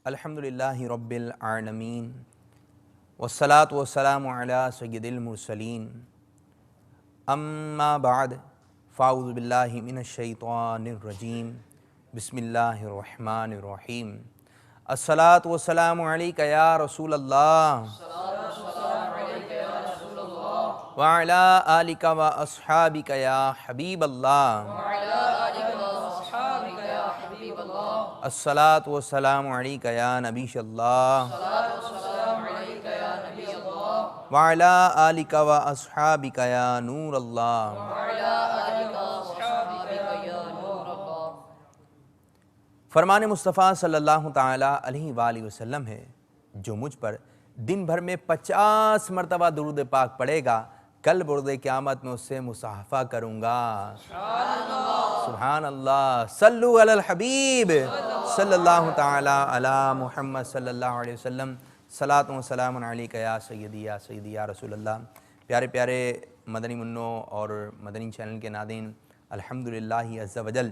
الحمدللہ رب العالمین والصلاة والسلام علی سید المرسلین اما بعد فاعوذ باللہ من الشیطان الرجیم بسم اللہ الرحمن الرحیم الصلاة والسلام علیک یا رسول اللہ وعلی آلک و اصحابک یا حبیب اللہ الصلاة والسلام علیک یا نبی اللہ وعلی آلک و اصحابک یا نور اللہ۔ فرمان مصطفیٰ صلی اللہ تعالیٰ علیہ وآلہ وسلم ہے، جو مجھ پر دن بھر میں 50 مرتبہ درود پاک پڑھے گا، کل برد قیامت میں اس سے مصاحفہ کروں گا۔ سبحان اللہ، صلو علی الحبیب صلی اللہ تعالیٰ علی محمد صلی اللہ علیہ وسلم، صلاۃ و سلام علیک یا سیدی یا رسول اللہ۔ پیارے پیارے مدنی منوں اور مدنی چینل کے ناظرین، الحمدللہ عز وجل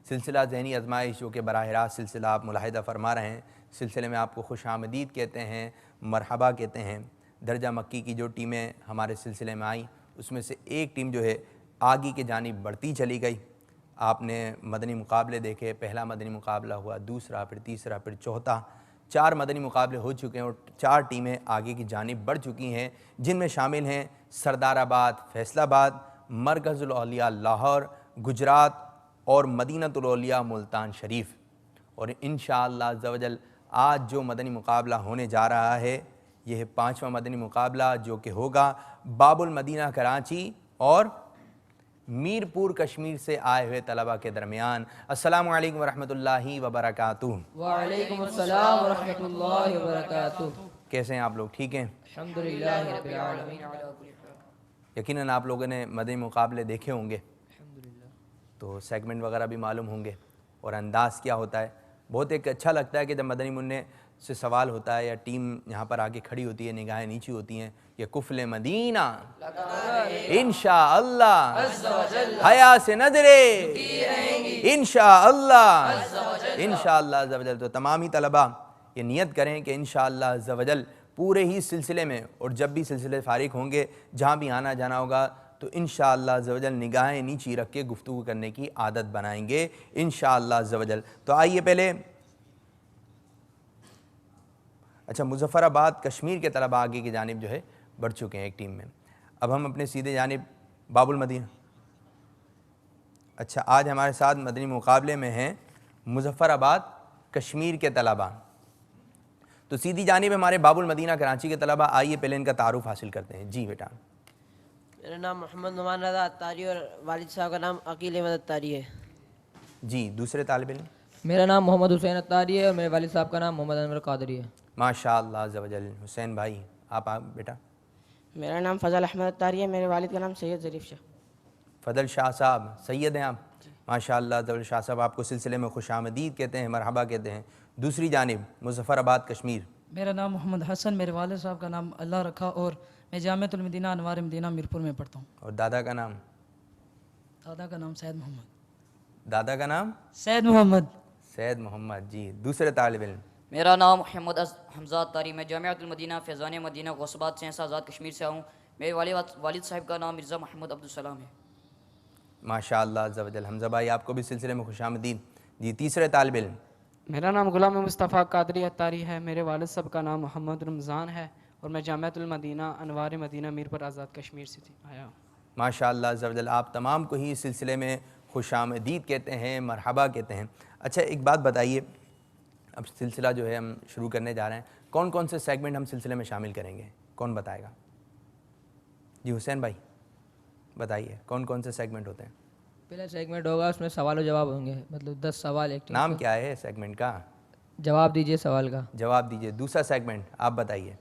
سلسلہ ذہنی آزمائش جو کہ براہ راست سلسلہ آپ ملاحظہ فرما رہے ہیں، سلسلے میں آپ کو خوش آمدید کہتے ہیں، مرحبا کہتے ہیں۔ درجہ مکی کی جو ٹیمیں ہمارے سلسلے میں آئیں، اس میں سے ایک ٹیم جو ہے آگے کی جانب بڑھتی چلی گئی۔ آپ نے مدنی مقابلے دیکھے، پہلا مدنی مقابلہ ہوا، دوسرا، پھر تیسرا، پھر چوتھا، 4 مدنی مقابلے ہو چکے ہیں اور 4 ٹیمیں آگے کی جانب بڑھ چکی ہیں، جن میں شامل ہیں سردار آباد فیصل آباد، مرکز الاولیاء لاہور گجرات اور مدینہ الاولیاء ملتان شریف۔ اور انشاءاللہ عز و جل آج جو مدنی مقابلہ ہونے جا رہا ہے، یہ ہے 5واں مدنی مقابلہ، جو کہ ہوگا باب المدینہ کراچی اور میرپور کشمیر سے آئے ہوئے طلبہ کے درمیان۔ السلام علیکم ورحمۃ اللہ وبرکاتہ۔ وعلیکم السلام ورحمۃ اللہ وبرکاتہ۔ کیسے ہیں آپ لوگ؟ ٹھیک ہیں؟ الحمدللہ رب العالمین۔ یقیناً آپ لوگوں نے مدنی مقابلے دیکھے ہوں گے، تو سیگمنٹ وغیرہ بھی معلوم ہوں گے اور انداز کیا ہوتا ہے۔ بہت ایک اچھا لگتا ہے کہ جب مدنی منع سے سوال ہوتا ہے یا ٹیم یہاں پر آگے کھڑی ہوتی ہے، نگاہیں نیچی ہوتی ہیں، یہ کفل مدینہ انشاءاللہ حیا سے نظرے انشاءاللہ عز و جل۔ تو تمام ہی طلبہ یہ نیت کریں کہ انشاءاللہ عز و جل پورے ہی سلسلے میں، اور جب بھی سلسلے فارغ ہوں گے، جہاں بھی آنا جانا ہوگا، تو انشاءاللہ عز و جل نگاہیں نیچی رکھ کے گفتگو کرنے کی عادت بنائیں گے انشاءاللہ عز و جل۔ تو آئیے پہلے اچھا، مظفر آباد کشمیر کے طلبہ آگے کی جانب جو ہے بڑھ چکے ہیں ایک ٹیم میں۔ اب ہم اپنے سیدھے جانب باب المدینہ۔ اچھا، آج ہمارے ساتھ مدنی مقابلے میں ہیں مظفر آباد کشمیر کے طلبہ، تو سیدھی جانب ہمارے باب المدینہ کراچی کے طلبہ۔ آئیے پہلے ان کا تعارف حاصل کرتے ہیں۔ جی بیٹا۔ میرا نام محمد نعمان رضا اتاری اور والد صاحب کا نام عقیل احمد اتاری ہے۔ جی، دوسرے طالب علم۔ میرا نام محمد حسین اتاری ہے اور میرے والد صاحب کا نام محمد انور قادری ہے۔ ماشاءاللہ عز و جل۔ حسین بھائی، آپ بیٹا۔ میرا نام فضل احمد اتاری ہے، میرے والد کا نام سید ظریف شاہ۔ فضل شاہ صاحب، سید ہیں آپ؟ ماشاءاللہ عز و جل۔ شاہ صاحب آپ کو سلسلے میں خوش آمدید کہتے ہیں، مرحبا کہتے ہیں۔ دوسری جانب مظفر آباد کشمیر۔ میرا نام محمد حسن، میرے والد صاحب کا نام اللہ رکھا اور میں جامعۃ المدینہ انوار مدینہ میرپور میں پڑھتا ہوں۔ اور دادا کا نام؟ دادا کا نام سید محمد۔ دادا کا نام؟ سید محمد۔ سید محمد۔ جی، دوسرے طالب علم۔ میرا نام محمد حمزہ اتاری، میں جامعۃ المدینہ فیضان مدینہ غوث آباد سے آزاد کشمیر سے ہوں۔ میرے والد صاحب کا نام مرزا محمد عبدالسلام ہے۔ ماشاءاللہ عز و جل۔ حمزہ بھائی، آپ کو بھی سلسلے میں خوش آمدید۔ جی، تیسرے طالب علم۔ میرا نام غلام مصطفیٰ قادری اتاری ہے، میرے والد صاحب کا نام محمد رمضان ہے اور میں جامعۃ المدینہ انوار مدینہ میرپور آزاد کشمیر سے آیا ہوں۔ ماشاءاللہ عز و جل۔ آپ تمام کو ہی سلسلے میں خوش آمدید کہتے ہیں، مرحبا کہتے ہیں۔ اچھا، ایک بات بتائیے، اب سلسلہ جو ہے ہم شروع کرنے جا رہے ہیں، کون کون سے سیگمنٹ ہم سلسلے میں شامل کریں گے؟ کون بتائے گا؟ جی حسین بھائی بتائیے، کون کون سے سیگمنٹ ہوتے ہیں؟ پہلا سیگمنٹ ہوگا، اس میں سوال و جواب ہوں گے، مطلب 10 سوال ایک ٹیم نام کو۔ کیا ہے سیگمنٹ کا؟ جواب دیجئے سوال کا۔ جواب دیجئے۔ دوسرا سیگمنٹ آپ بتائیے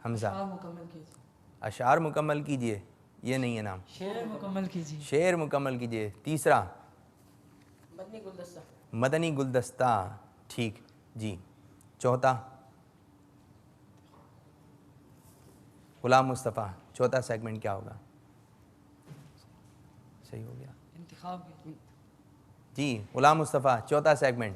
حمزہ۔ مکمل کیجیے۔ اشعار مکمل کیجئے، یہ نہیں ہے نام۔ شعر مکمل کیجیے۔ شعر مکمل کیجئے۔ تیسرا مدنی گلدستہ۔ مدنی گلدستہ، ٹھیک جی۔ چوتھا غلام مصطفیٰ، چوتھا سیگمنٹ کیا ہوگا؟ صحیح ہو گیا انتخاب کی۔ جی غلام مصطفیٰ، چوتھا سیگمنٹ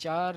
4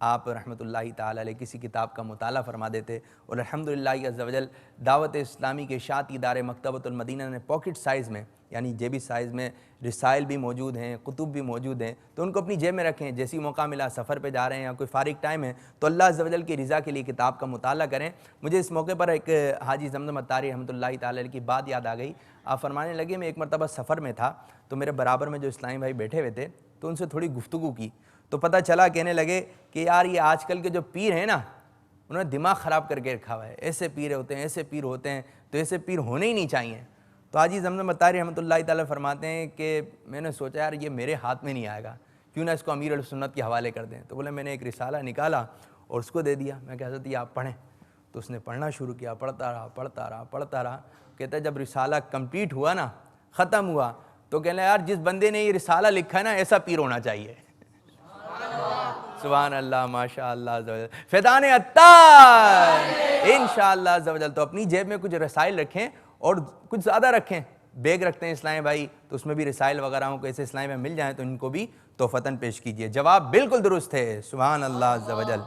آپ رحمۃ اللہ تعالی علیہ کسی کتاب کا مطالعہ فرما دیتے اور الحمدللہ عز و جل دعوت اسلامی کے اشاعتی ادارے مکتبۃ المدینہ نے پاکٹ سائز میں یعنی جیبی سائز میں رسائل بھی موجود ہیں، کتب بھی موجود ہیں، تو ان کو اپنی جیب میں رکھیں، جیسی موقع ملا سفر پہ جا رہے ہیں یا کوئی فارغ ٹائم ہے تو اللہ عز و جل کی رضا کے لیے کتاب کا مطالعہ کریں۔ مجھے اس موقع پر ایک حاجی زمزم اتاری رحمۃ اللہ تعالی علیہ کی بات یاد آ گئی۔ آپ فرمانے لگے میں ایک مرتبہ سفر میں تھا تو میرے برابر میں جو اسلامی بھائی بیٹھے ہوئے تھے تو ان سے تھوڑی گفتگو کی تو پتہ چلا، کہنے لگے کہ یار یہ آج کل کے جو پیر ہیں نا انہوں نے دماغ خراب کر کے رکھا ہوا ہے، ایسے پیر ہوتے ہیں، ایسے پیر ہوتے ہیں، تو ایسے پیر ہونے ہی نہیں چاہیے۔ تو حاجی زمزم اتاری رحمۃ اللہ تعالیٰ فرماتے ہیں کہ میں نے سوچا یار یہ میرے ہاتھ میں نہیں آئے گا، کیوں نہ اس کو امیر السنت کے حوالے کر دیں۔ تو بولے میں نے ایک رسالہ نکالا اور اس کو دے دیا، میں کہ حضرت یہ آپ پڑھیں۔ تو اس نے پڑھنا شروع کیا، پڑھتا رہا۔ کہتا ہے جب رسالہ کمپلیٹ ہوا نا، ختم ہوا، تو کہنے یار جس بندے نے یہ رسالہ لکھا ہے نا ایسا پیر ہونا چاہیے۔ سبحان اللہ، ماشاء اللہ عز و جل، فیضان عطار انشاءاللہ عز و جل۔ تو اپنی جیب میں کچھ رسائل رکھیں اور کچھ زیادہ رکھیں، بیگ رکھتے ہیں اسلامی بھائی تو اس میں بھی رسائل وغیرہ ہوں، کو ایسے اسلامی میں مل جائیں تو ان کو بھی تحفتاً پیش کیجئے۔ جواب بالکل درست ہے، سبحان اللہ عز و جل۔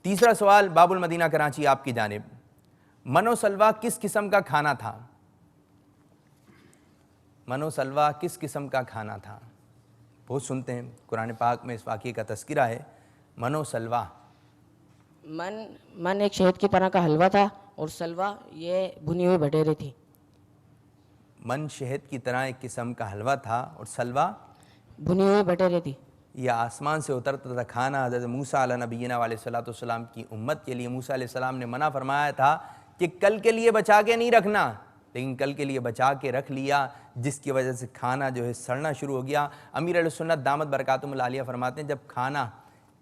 تیسرا سوال باب المدینہ کراچی آپ کی جانب، من و سلوہ کس قسم کا کھانا تھا؟ من و سلوہ کس قسم کا کھانا تھا؟ بہت سنتے ہیں، قرآن پاک میں اس واقعے کا تذکرہ ہے۔ من و سلوہ، من ایک شہد کی طرح کا حلوہ تھا اور سلوہ یہ بھنی ہوئی بھٹیرے تھی۔ من شہد کی طرح ایک قسم کا حلوہ تھا اور سلوہ بھنی ہوئی بھٹیرے تھی۔ یہ آسمان سے اترتا تھا کھانا حضرت موسیٰ علیہ نبینا علیہ الصلوۃ والسلام کی امت کے لیے۔ موسیٰ علیہ السلام نے منع فرمایا تھا کہ کل کے لیے بچا کے نہیں رکھنا، لیکن کل کے لیے بچا کے رکھ لیا، جس کی وجہ سے کھانا جو ہے سڑنا شروع ہو گیا۔ امیر علیہ السنت دامت برکاتہم العالیہ فرماتے ہیں جب کھانا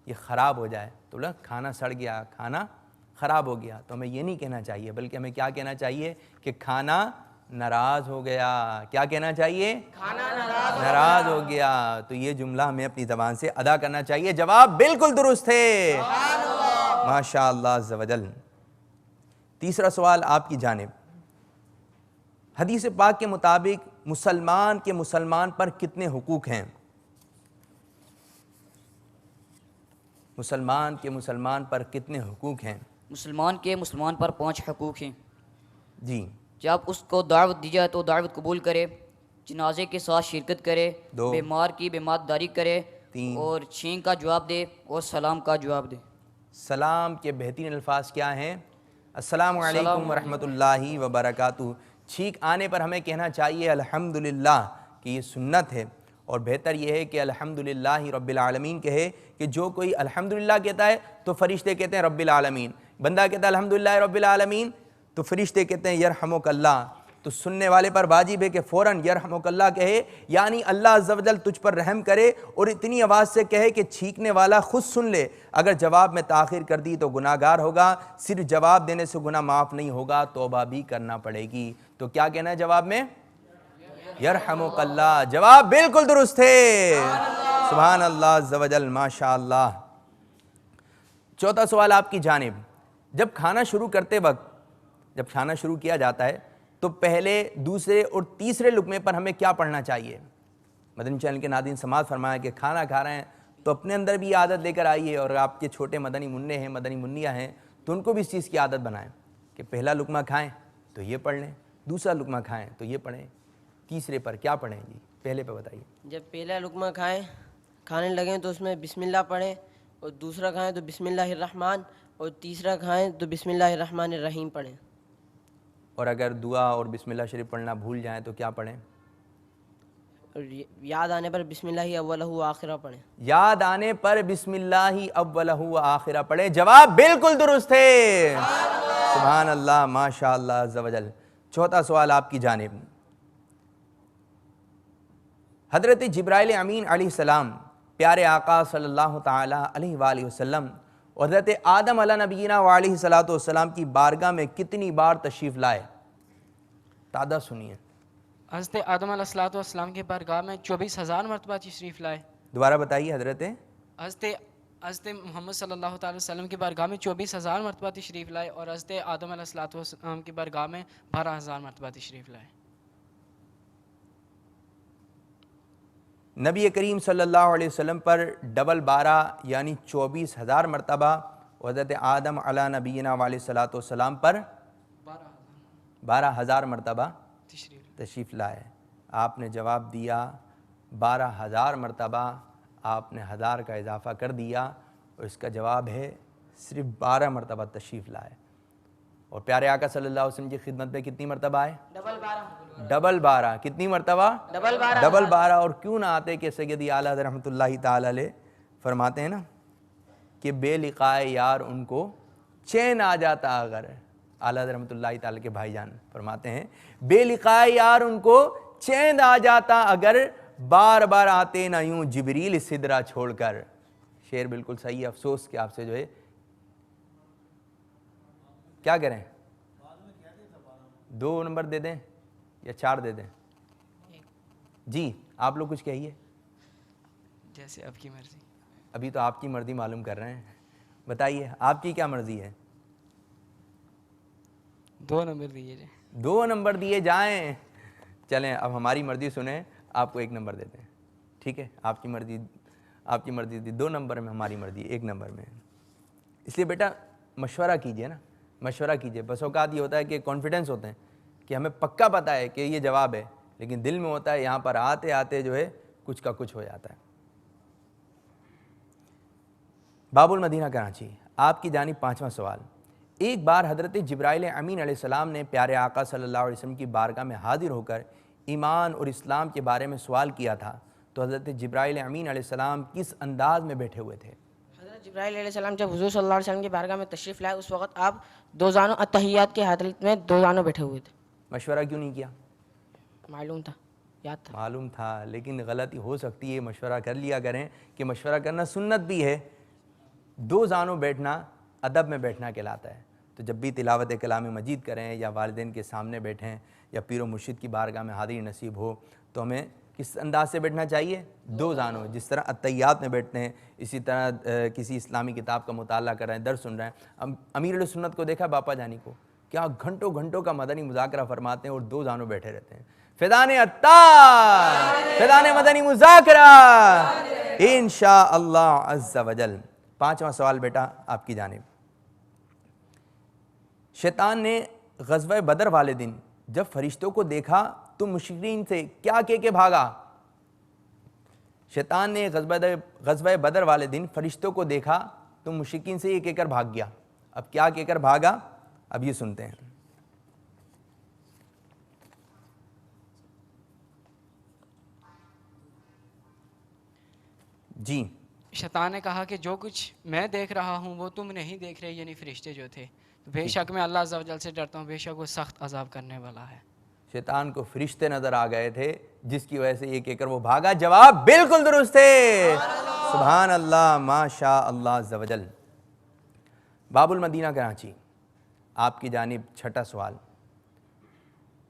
یہ خراب ہو جائے تو بولا کھانا سڑ گیا، کھانا خراب ہو گیا، تو ہمیں یہ نہیں کہنا چاہیے، بلکہ ہمیں کیا کہنا چاہیے کہ کھانا ناراض ہو گیا۔ کیا کہنا چاہیے؟ کھانا ناراض ہو گیا۔ تو یہ جملہ ہمیں اپنی زبان سے ادا کرنا چاہیے۔ جواب بالکل درست ہے، ماشاء اللہ عز و جل۔ تیسرا سوال آپ کی جانب، حدیث پاک کے مطابق مسلمان کے مسلمان پر کتنے حقوق ہیں؟ مسلمان کے مسلمان پر کتنے حقوق ہیں؟ مسلمان کے مسلمان پر 5 حقوق ہیں۔ جی، جب اس کو دعوت دی جائے تو دعوت قبول کرے، جنازے کے ساتھ شرکت کرے، 2 بیمار کی بیمارداری کرے، 3 اور چھینک کا جواب دے اور سلام کا جواب دے۔ سلام کے بہترین الفاظ کیا ہیں؟ السلام علیکم ورحمۃ اللہ وبرکاتہ۔ چھینک آنے پر ہمیں کہنا چاہیے الحمدللہ کہ یہ سنت ہے، اور بہتر یہ ہے کہ الحمدللہ رب العالمین کہے کہ جو کوئی الحمدللہ کہتا ہے تو فرشتے کہتے ہیں رب العالمین، بندہ کہتا ہے الحمدللہ رب العالمین تو فرشتے کہتے ہیں یرحمک اللہ۔ تو سننے والے پر واجب ہے کہ فوراً یرحمک اللہ کہے، یعنی اللہ عز و جل تجھ پر رحم کرے، اور اتنی آواز سے کہے کہ چھینکنے والا خود سن لے۔ اگر جواب میں تاخیر کر دی تو گناہ گار ہوگا، صرف جواب دینے سے گناہ معاف نہیں ہوگا، توبہ بھی کرنا پڑے گی۔ تو کیا کہنا ہے جواب میں؟ یرحمک اللہ۔ جواب بالکل درست ہے، سبحان اللہ عز و جل، ماشاء اللہ۔ چوتھا سوال آپ کی جانب، جب کھانا شروع کرتے وقت، جب کھانا شروع کیا جاتا ہے تو پہلے، دوسرے اور تیسرے لقمے پر ہمیں کیا پڑھنا چاہیے؟ مدنی چینل کے ناظرین سماعت فرمایا کہ کھانا کھا رہے ہیں تو اپنے اندر بھی عادت لے کر آئیے، اور آپ کے چھوٹے مدنی منع ہیں، مدنی منیہ ہیں، تو ان کو بھی اس چیز کی عادت بنائیں کہ پہلا لقمہ کھائیں تو یہ پڑھ لیں، دوسرا لقمہ کھائیں تو یہ پڑھیں، تیسرے پر کیا پڑھیں؟ جی پہلے پہ بتائیے۔ جب پہلا لقمہ کھانے لگیں تو اس میں بسم اللہ پڑھیں، اور دوسرا کھائیں تو بسم اللہ الرحمن، اور تیسرا کھائیں تو بسم اللہ الرحمن الرحیم پڑھیں۔ اور اگر دعا اور بسم اللہ شریف پڑھنا بھول جائیں تو کیا پڑھیں؟ اور یاد آنے پر بسم اللہ اولہ و آخرہ پڑھیں۔ یاد آنے پر بسم اللہ اولہ و آخرہ پڑھیں۔ جواب بالکل درست ہے، سبحان اللہ، ماشاء اللہ عز و جل۔ چوتھا سوال آپ کی جانب، حضرت جبرائیل امین علیہ السلام پیارے آقا صلی اللہ تعالی علیہ وآلہ وسلم اور حضرت آدم علیہ نبینا وعلیہ الصلوۃ والسلام کی بارگاہ میں کتنی بار تشریف لائے؟ تعداد سنیے۔ حضرت آدم علیہ الصلوۃ والسلام کی بارگاہ میں 24,000 مرتبہ تشریف لائے۔ دوبارہ بتائیے۔ حضرت حضرت محمد صلی اللہ تعالی وسلم کی بارگاہ میں 24,000 مرتبہ تشریف لائے، اور حضرت آدم علیہ الصلوۃ والسلام کی بارگاہ میں 12,000 مرتبہ تشریف لائے۔ نبی کریم صلی اللہ علیہ وسلم پر ڈبل 12 یعنی 24,000 مرتبہ، حضرت آدم علی نبینا علیہ الصلوۃ والسلام پر 12,000 مرتبہ تشریف لائے۔ آپ نے جواب دیا 12,000 مرتبہ، آپ نے 1000 کا اضافہ کر دیا اور اس کا جواب ہے صرف 12 مرتبہ تشریف لائے۔ اور پیارے آقا صلی اللہ علیہ وسلم کی خدمت میں کتنی مرتبہ آئے؟ ڈبل 12 کتنی مرتبہ؟ ڈبل 12 اور کیوں نہ آتے کہ سیدی اعلیٰ حضرت رحمۃ اللہ تعالی علیہ فرماتے ہیں نا کہ بے لقائے یار ان کو چین آ جاتا اگر، اعلیٰ حضرت رحمۃ اللہ تعالی کے بھائی جان فرماتے ہیں بے لقائے یار ان کو چین آ جاتا اگر، بار بار آتے نہ یوں جبریل سدرہ چھوڑ کر۔ شعر بالکل صحیح ہے، افسوس کہ آپ سے جو ہے کیا کریں، 2 نمبر دے دیں یا 4 دے دیں؟ جی آپ لوگ کچھ کہیے، جیسے آپ کی مرضی۔ ابھی تو آپ کی مرضی معلوم کر رہے ہیں، بتائیے آپ کی کیا مرضی ہے؟ 2 نمبر دیجیے جی۔ 2 نمبر دیے جائیں، چلیں اب ہماری مرضی سنیں، آپ کو 1 نمبر دیتے ہیں، ٹھیک ہے؟ آپ کی مرضی تھی 2 نمبر میں، ہماری مرضی 1 نمبر میں۔ اس لیے بیٹا مشورہ کیجئے نا، مشورہ کیجئے۔ بس اوقات یہ ہوتا ہے کہ کانفیڈنس ہوتے ہیں کہ ہمیں پکا پتہ ہے کہ یہ جواب ہے، لیکن دل میں ہوتا ہے یہاں پر آتے آتے جو ہے کچھ کا کچھ ہو جاتا ہے۔ باب المدینہ کراچی، آپ کی جانب 5واں سوال۔ ایک بار حضرت جبرائیل امین علیہ السلام نے پیارے آقا صلی اللہ علیہ وسلم کی بارگاہ میں حاضر ہو کر ایمان اور اسلام کے بارے میں سوال کیا تھا، تو حضرت جبرائیل امین علیہ السلام کس انداز میں بیٹھے ہوئے تھے؟ حضرت جبرائیل علیہ السلام جب حضور صلی اللہ علیہ وسلم کی بارگاہ میں تشریف لائے اس وقت آپ 2 زانوں اتحیات کی حالت میں 2 زانوں بیٹھے ہوئے تھے۔ مشورہ کیوں نہیں کیا؟ معلوم تھا، یاد تھا۔ معلوم تھا، لیکن غلطی ہو سکتی ہے، مشورہ کر لیا کریں کہ مشورہ کرنا سنت بھی ہے۔ 2 زانوں بیٹھنا ادب میں بیٹھنا کہلاتا ہے، تو جب بھی تلاوت کلام مجید کریں یا والدین کے سامنے بیٹھیں یا پیر و مرشد کی بارگاہ میں حاضری نصیب ہو تو ہمیں کس انداز سے بیٹھنا چاہیے؟ 2 زانوں، جس طرح اتحیات میں بیٹھتے ہیں، اسی طرح کسی اسلامی کتاب کا مطالعہ کر رہے ہیں، درس سن رہے ہیں۔ امیر علیہ سنت کو دیکھا باپا جانی کو، کیا گھنٹوں گھنٹوں کا مدنی مذاکرہ فرماتے ہیں اور 2 زانوں بیٹھے رہتے ہیں۔ فیضان عطار، فیضان مدنی مذاکرہ انشاءاللہ عز و جل۔ 5واں سوال بیٹا آپ کی جانب۔ شیطان نے غزوہ بدر والے دن جب فرشتوں کو دیکھا تو مشرکین سے کیا کہہ کے بھاگا؟ شیطان نے غزوہ بدر والے دن فرشتوں کو دیکھا تو مشرکین سے یہ کہہ کر بھاگ گیا۔ اب کیا کہہ کر بھاگا؟ اب یہ سنتے ہیں۔ جی شیطان نے کہا کہ جو کچھ میں دیکھ رہا ہوں وہ تم نہیں دیکھ رہے، یعنی فرشتے جو تھے، بے شک میں اللہ عز و جل سے ڈرتا ہوں، بے شک وہ سخت عذاب کرنے والا ہے۔ شیطان کو فرشتے نظر آ گئے تھے جس کی وجہ سے یہ کہہ کر وہ بھاگا۔ جواب بالکل درست ہے، سبحان اللہ، ماشاء اللہ عز و جل۔ باب المدینہ کراچی، آپ کی جانب 6واں سوال۔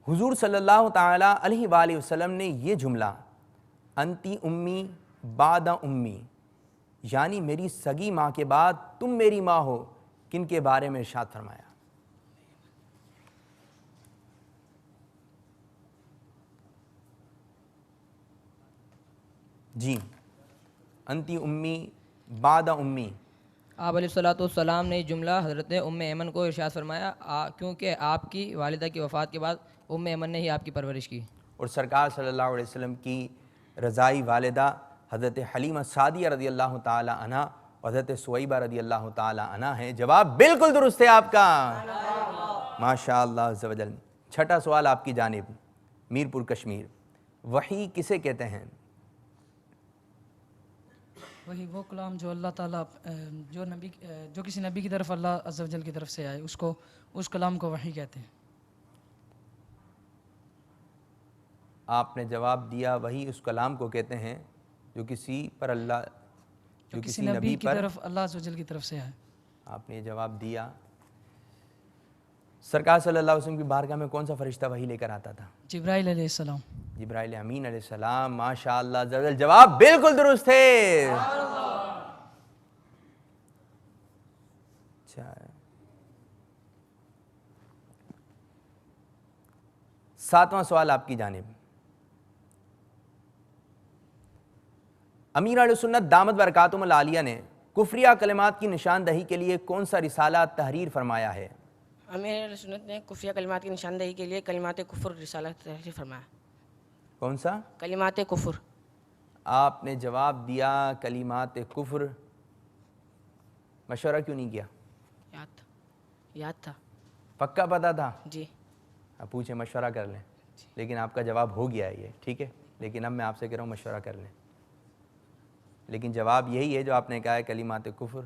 حضور صلی اللہ تعالیٰ علیہ وآلہ وسلم نے یہ جملہ انتی امی بعد امی، یعنی میری سگی ماں کے بعد تم میری ماں ہو، کن کے بارے میں ارشاد فرمایا؟ جی انتی امی بعد امی۔ آپ علیہ الصلوۃ والسلام نے یہ جملہ حضرت ام ایمن کو ارشاد فرمایا کیونکہ آپ کی والدہ کی وفات کے بعد ام ایمن نے ہی آپ کی پرورش کی۔ اور سرکار صلی اللہ علیہ وسلم کی رضائی والدہ حضرت حلیمہ سعدیہ رضی اللہ تعالی عنہ اور حضرت سویبہ رضی اللہ تعالی عنہ ہیں۔ جواب بالکل درست ہے آپ کا، ماشاء اللہ عز و جل۔ 6واں سوال آپ کی جانب، میرپور کشمیر۔ وحی کسے کہتے ہیں؟ وہی وہ کلام جو اللہ تعالیٰ جو کسی نبی کی طرف اللہ عز و جل کی طرف سے آئے اس کلام کو وحی کہتے ہیں۔ آپ نے جواب دیا وہی اس کلام کو کہتے ہیں جو کسی نبی کی پر طرف اللہ عز و جل کی طرف سے آئے۔ آپ نے یہ جواب دیا۔ سرکار صلی اللہ علیہ وسلم کی بارگاہ میں کون سا فرشتہ وحی لے کر آتا تھا؟ جبرائیل علیہ السلام۔ جبرائیل امین علیہ السلام، ماشاء اللہ عز و جل۔ جواب بالکل درست ہے۔ اچھا، 7واں سوال آپ کی جانب۔ امیر اہل سنت دامت برکاتہم العالیہ نے کفریہ کلمات کی نشاندہی کے لیے کون سا رسالہ تحریر فرمایا ہے؟ امیر اہل سنت نے کفریہ کلمات کی نشاندہی کے لیے کلمات کفر رسالہ تحریر فرمایا. کون سا؟ کلمات کفر. آپ نے جواب دیا کلمات کفر. مشورہ کیوں نہیں کیا؟ یاد تھا. پکا پتہ تھا؟ جی. اب پوچھیں، مشورہ کر لیں. لیکن آپ کا جواب ہو گیا ہے یہ، ٹھیک ہے، لیکن اب میں آپ سے کہہ رہا ہوں مشورہ کر لیں. لیکن جواب یہی ہے جو آپ نے کہا ہے، کلمات کفر.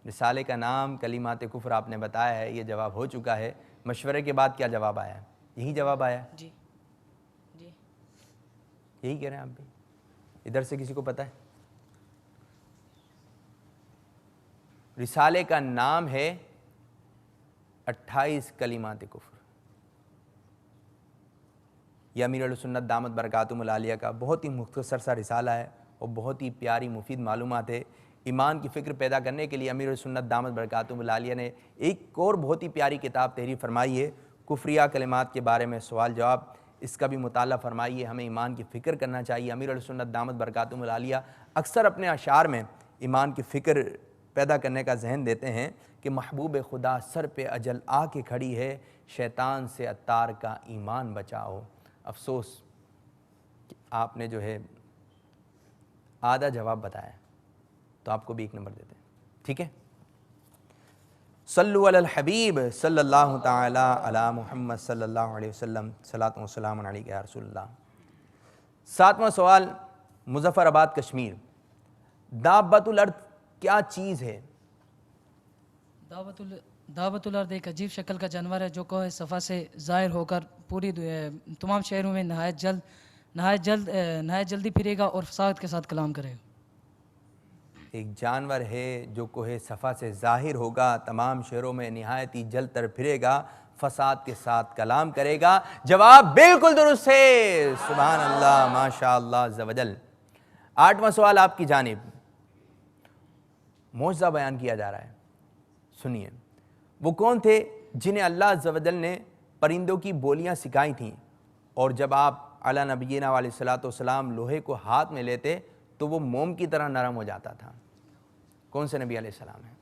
رسالے کا نام کلمات کفر آپ نے بتایا ہے، یہ جواب ہو چکا ہے. مشورے کے بعد کیا جواب آیا ہے؟ یہی جواب آیا ہے. جی. جی. یہی کہہ رہے ہیں آپ بھی؟ ادھر سے کسی کو پتہ ہے؟ رسالے کا نام ہے 28 کلمات کفر. یہ امیر اہل سنت دامت برکاتہم العالیہ کا بہت ہی مختصر سا رسالہ ہے اور بہت ہی پیاری مفید معلومات ہے. ایمان کی فکر پیدا کرنے کے لیے امیر اہل سنت دامت برکاتہم العالیہ نے ایک اور بہت ہی پیاری کتاب تحریر فرمائی ہے، کفریہ کلمات کے بارے میں سوال جواب. اس کا بھی مطالعہ فرمائیے. ہمیں ایمان کی فکر کرنا چاہیے. امیر اہل سنت دامت برکاتہم العالیہ اکثر اپنے اشعار میں ایمان کی فکر پیدا کرنے کا ذہن دیتے ہیں کہ محبوب خدا سر پہ اجل آ کے کھڑی ہے، شیطان سے عطار کا ایمان بچاؤ. افسوس کہ آپ نے جو ہے آدھا جواب بتایا، تو آپ کو بھی 1 نمبر دیتے ہیں. ٹھیک ہے، صلو علی الحبیب صلی اللہ تعالی علی محمد صلی اللہ علیہ وسلم، صلاۃ و سلام علیک یا رسول اللہ. 7واں سوال، مظفر آباد کشمیر. دابۃ الارض کیا چیز ہے؟ دعوت الارض ایک عجیب شکل کا جانور ہے جو کوہ صفا سے ظاہر ہو کر پوری تمام شہروں میں نہایت جلدی پھرے گا اور فساد کے ساتھ کلام کرے گا. ایک جانور ہے جو کوہ صفا سے ظاہر ہوگا، تمام شہروں میں نہایت ہی جلد تر پھرے گا، فساد کے ساتھ کلام کرے گا. جواب بالکل درست ہے. سبحان اللہ، ماشاء اللہ عز و جل. 8واں سوال آپ کی جانب. معجزہ بیان کیا جا رہا ہے، سنیے. وہ کون تھے جنہیں اللہ عز و جل نے پرندوں کی بولیاں سکھائی تھیں، اور جب آپ علی نبینا علیہ الصلوۃ والسلام لوہے کو ہاتھ میں لیتے تو وہ موم کی طرح نرم ہو جاتا تھا؟ کون سے نبی علیہ السلام ہیں؟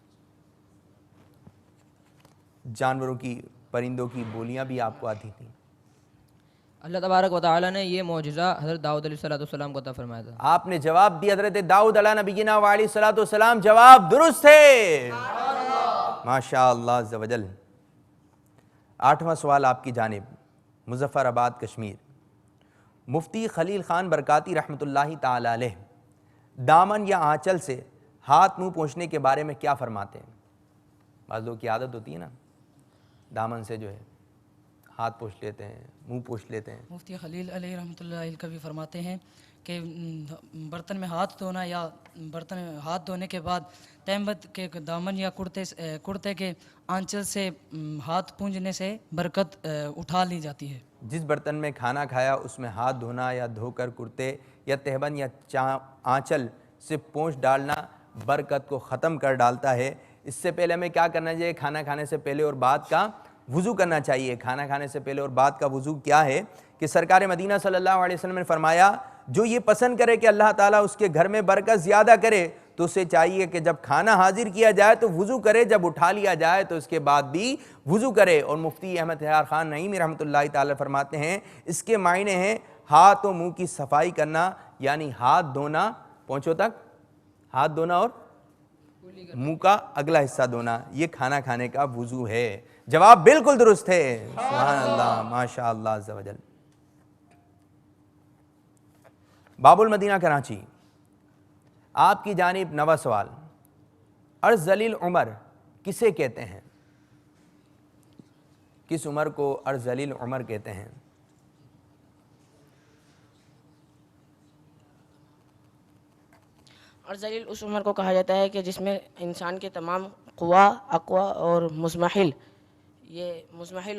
جانوروں کی، پرندوں کی بولیاں بھی آپ کو آتی تھیں. اللہ تبارک و تعالیٰ نے یہ معجزہ حضرت داؤد علیہ السلام کو عطا فرمایا تھا. آپ نے جواب دیا حضرت داؤد علیہ نبینا علیہ الصلوۃ والسلام. جواب درست ہے، ماشاء اللہ عز و جل. 8واں سوال آپ کی جانب، مظفر آباد کشمیر. مفتی خلیل خان برکاتی رحمۃ اللہ تعالی علیہ دامن یا آنچل سے ہاتھ منہ پوچھنے کے بارے میں کیا فرماتے ہیں؟ بعض لوگوں کی عادت ہوتی ہے نا، دامن سے جو ہے ہاتھ پوچھ لیتے ہیں، منہ پوچھ لیتے ہیں. مفتی خلیل علیہ رحمۃ اللہ علیہ کبھی فرماتے ہیں کہ برتن میں ہاتھ دھونا یا برتن ہاتھ دھونے کے بعد تہمت کے دامن یا کرتے کے آنچل سے ہاتھ پونجنے سے برکت اٹھا لی جاتی ہے. جس برتن میں کھانا کھایا اس میں ہاتھ دھونا یا دھو کر کرتے یا تہبند یا آنچل سے پونچھ ڈالنا برکت کو ختم کر ڈالتا ہے. اس سے پہلے ہمیں کیا کرنا چاہیے؟ کھانا کھانے سے پہلے اور بعد کا وضو کرنا چاہیے. کھانا کھانے سے پہلے اور بعد کا وضو کیا ہے کہ سرکار مدینہ صلی اللہ علیہ وسلم نے فرمایا، جو یہ پسند کرے کہ اللہ تعالیٰ اس کے گھر میں برکت زیادہ کرے تو اسے چاہیے کہ جب کھانا حاضر کیا جائے تو وضو کرے، جب اٹھا لیا جائے تو اس کے بعد بھی وضو کرے. اور مفتی احمد طیار خان نعیمی رحمۃ اللہ تعالی فرماتے ہیں اس کے معنی ہیں ہاتھ و منہ کی صفائی کرنا، یعنی ہاتھ دھونا پونچھوں تک، ہاتھ دھونا اور منہ کا اگلا حصہ دھونا، یہ کھانا کھانے کا وضو ہے. جواب بالکل درست ہے. سبحان اللہ، ماشاء اللہ عز و جل. باب المدینہ کراچی. آپ کی جانب 9واں سوال. ارذلیل عمر کسے کہتے ہیں؟ کس عمر کو ارذلیل عمر کہتے ہیں؟ ارذلیل اس عمر کو کہا جاتا ہے کہ جس میں انسان کے تمام قوا، اقوا اور مزمحل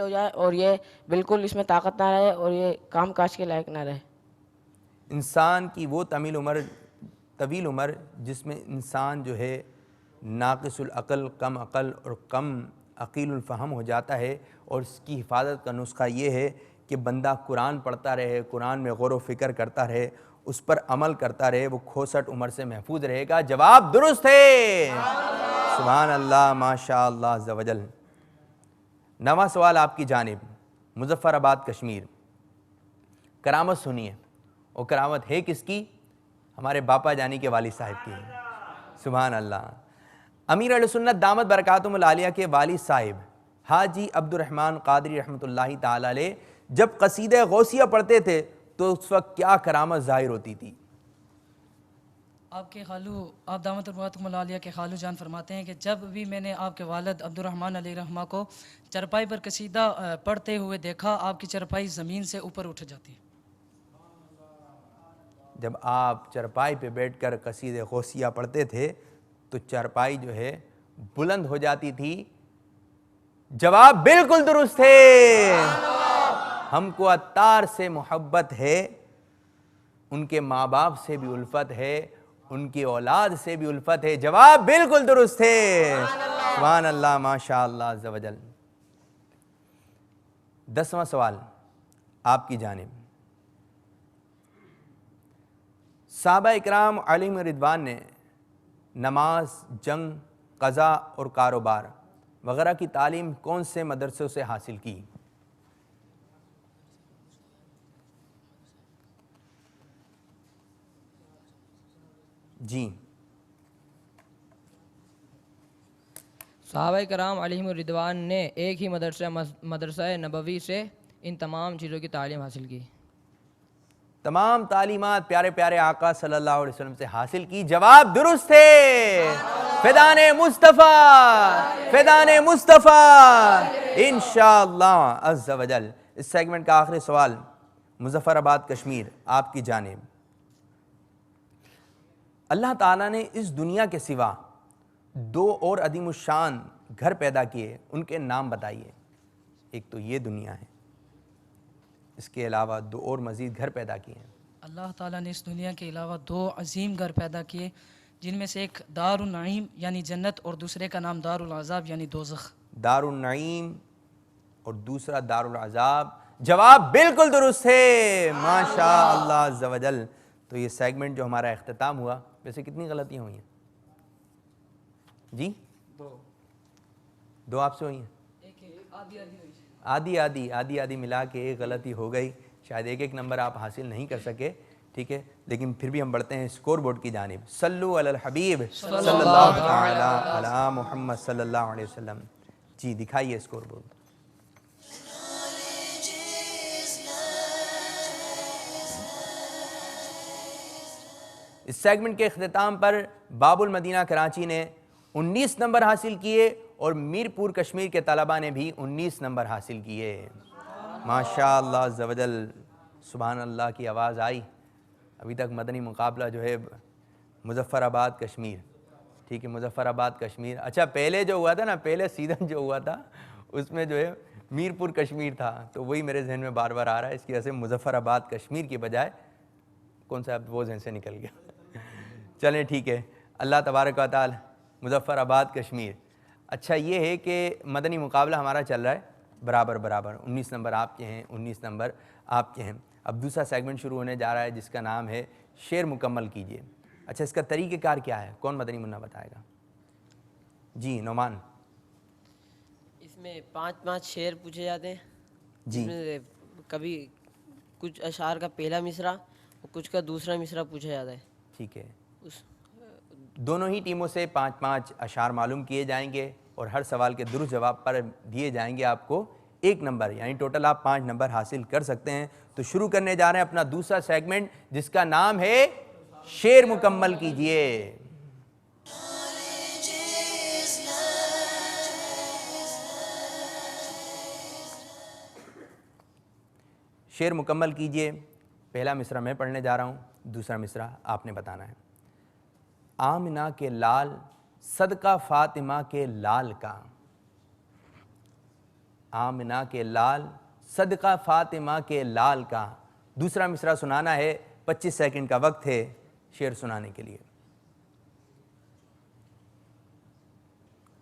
ہو جائے اور یہ بالکل اس میں طاقت نہ رہے اور یہ کام کاج کے لائق نہ رہے. انسان کی وہ طویل عمر جس میں انسان جو ہے ناقص العقل، کم عقل اور کم عقیل الفہم ہو جاتا ہے، اور اس کی حفاظت کا نسخہ یہ ہے کہ بندہ قرآن پڑھتا رہے، قرآن میں غور و فکر کرتا رہے، اس پر عمل کرتا رہے، وہ 66 عمر سے محفوظ رہے گا؟ جواب درست ہے۔ سبحان اللہ، ماشاء اللہ عز و جل۔ 9واں سوال آپ کی جانب، مظفر آباد کشمیر۔ کرامت سنیے، اور کرامت ہے کس کی؟ ہمارے باپا جانی کے والد صاحب کی۔ سبحان اللہ۔ امیر اہل سنت دامت برکاتہم العالیہ کے والد صاحب حاجی عبد الرحمن قادری رحمۃ اللہ تعالی علیہ جب قصیدہ غوثیہ پڑھتے تھے تو اس وقت کیا کرامت ظاہر ہوتی تھی؟ آپ کے خالو، آپ دامت برکاتہم العالیہ کے خالو جان فرماتے ہیں کہ جب بھی میں نے آپ کے والد عبد الرحمن علیہ رحمہ کو چرپائی پر قصیدہ پڑھتے ہوئے دیکھا، آپ کی چرپائی زمین سے اوپر اٹھ جاتی۔ جب آپ چرپائی پہ بیٹھ کر قصیدہ غوثیہ پڑھتے تھے تو چرپائی جو ہے بلند ہو جاتی تھی۔ جواب بالکل درست ہے۔ ہم کو عطار سے محبت ہے، ان کے ماں باپ سے بھی الفت ہے، ان کی اولاد سے بھی الفت ہے۔ جواب بالکل درست ہے۔ سبحان اللہ، ماشاء اللہ عز و جل۔ 10واں سوال آپ کی جانب، صحابہ اکرام علیہم رضوان نے نماز، جنگ، قضاء اور کاروبار وغیرہ کی تعلیم کون سے مدرسوں سے حاصل کی؟ جی، صحابہ کرام علیہم الرضوان نے ایک ہی مدرسہ نبوی سے ان تمام چیزوں کی تعلیم حاصل کی۔ تمام تعلیمات پیارے پیارے آقا صلی اللہ علیہ وسلم سے حاصل کی۔ جواب درست ہے۔ فیضان مصطفیٰ، فیضان مصطفیٰ انشاءاللہ عز و جل۔ اس سیگمنٹ کا آخری سوال مظفر آباد کشمیر آپ کی جانب، اللہ تعالیٰ نے اس دنیا کے سوا 2 اور عظیم الشان گھر پیدا کیے، ان کے نام بتائیے۔ ایک تو یہ دنیا ہے، اس کے علاوہ 2 اور مزید گھر پیدا کیے ہیں۔ اللہ تعالیٰ نے اس دنیا کے علاوہ 2 عظیم گھر پیدا کیے، جن میں سے ایک دار النعیم یعنی جنت اور دوسرے کا نام دار العذاب یعنی دوزخ۔ دار النعیم اور دوسرا دار العذاب۔ جواب بالکل درست ہے، ماشاء اللہ عز و جل۔ تو یہ سیگمنٹ جو ہمارا اختتام ہوا، ویسے کتنی غلطیاں ہوئی ہیں؟ جی 2 آپ سے ہوئی ہیں؟ آدھی ملا کے ایک غلطی ہو گئی، شاید ایک نمبر آپ حاصل نہیں کر سکے، ٹھیک ہے، لیکن پھر بھی ہم بڑھتے ہیں اسکور بورڈ کی جانب۔ صلو علی الحبیب صلی اللہ تعالی علی محمد صلی اللہ علیہ وسلم۔ جی دکھائیے اسکور بورڈ۔ اس سیگمنٹ کے اختتام پر باب المدینہ کراچی نے 19 نمبر حاصل کیے اور میرپور کشمیر کے طلبہ نے بھی 19 نمبر حاصل کیے۔ ماشاء اللہ عز و جل، سبحان اللہ کی آواز آئی۔ ابھی تک مدنی مقابلہ جو ہے مظفر آباد کشمیر، ٹھیک ہے، مظفر آباد کشمیر۔ اچھا پہلے جو ہوا تھا نا، پہلے سیزن جو ہوا تھا اس میں جو ہے میرپور کشمیر تھا، تو وہی میرے ذہن میں بار بار آ رہا ہے، اس کی وجہ سے مظفر آباد کشمیر کی بجائے کون سا وہ ذہن سے نکل گیا۔ چلیں ٹھیک ہے، اللہ تبارک و تعالی مظفر آباد کشمیر۔ اچھا یہ ہے کہ مدنی مقابلہ ہمارا چل رہا ہے برابر 19 نمبر آپ کے ہیں، 19 نمبر آپ کے ہیں۔ اب دوسرا سیگمنٹ شروع ہونے جا رہا ہے جس کا نام ہے شعر مکمل کیجیے۔ اچھا اس کا طریقہ کار کیا ہے، کون مدنی منا بتائے گا؟ جی نعمان۔ اس میں 5 شعر پوچھے جاتے ہیں، جی جس میں کبھی کچھ اشعار کا پہلا مصرع اور کچھ کا دوسرا مصرع پوچھا جاتا ہے۔ ٹھیک ہے، دونوں ہی ٹیموں سے 5 اشعار معلوم کیے جائیں گے اور ہر سوال کے درست جواب پر دیے جائیں گے آپ کو 1 نمبر، یعنی ٹوٹل آپ 5 نمبر حاصل کر سکتے ہیں۔ تو شروع کرنے جا رہے ہیں اپنا دوسرا سیگمنٹ جس کا نام ہے شعر مکمل کیجیے۔ شعر مکمل کیجیے۔ پہلا مصرع میں پڑھنے جا رہا ہوں، دوسرا مصرع آپ نے بتانا ہے۔ آمنہ کے لال صدقہ فاطمہ کے لال کا، آمنہ کے لال صدقہ فاطمہ کے لال کا۔ دوسرا مصرع سنانا ہے، 25 سیکنڈ کا وقت ہے شعر سنانے کے لیے۔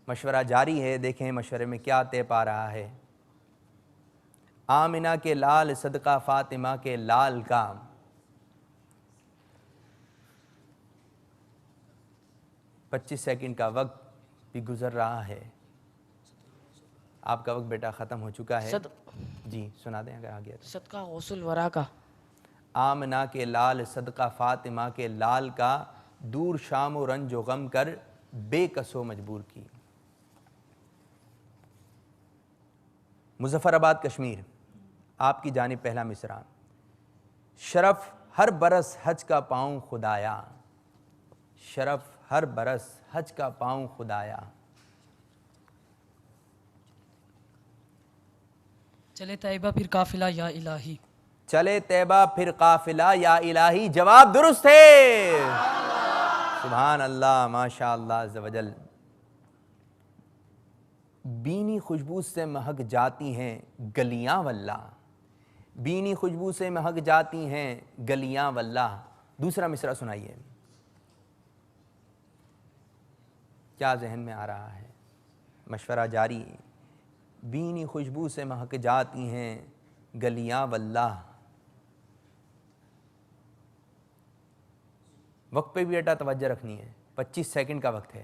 مشورہ جاری ہے، دیکھیں مشورے میں کیا طے پا رہا ہے۔ آمنہ کے لال صدقہ فاطمہ کے لال کا. 25 سیکنڈ کا وقت بھی گزر رہا ہے. آپ کا وقت بیٹا ختم ہو چکا ہے. جی سنا دیں اگر آ گیا تو. صدقہ غوث الورا کا. آمنہ کے لال صدقہ فاطمہ کے لال کا، دور شام و رنج و غم کر بے کس و مجبور کی. مظفر آباد کشمیر، آپ کی جانب پہلا مصرع. شرف ہر برس حج کا پاؤں خدایا، شرف ہر برس حج کا پاؤں خدایا. چلے طیبہ پھر قافلہ یا الہی. چلے طیبہ پھر قافلہ یا الہی. جواب درست ہے. سبحان اللہ، ماشاء اللہ عز و جل. بینی خوشبو سے مہک جاتی ہیں گلیاں واللہ، بینی خوشبو سے مہک جاتی ہیں گلیاں واللہ. دوسرا مصرع سنائیے. کیا ذہن میں آ رہا ہے؟ مشورہ جاری. بینی خوشبو سے مہک جاتی ہیں گلیاں واللہ. وقت پہ بھی بیٹا توجہ رکھنی ہے. 25 سیکنڈ کا وقت ہے.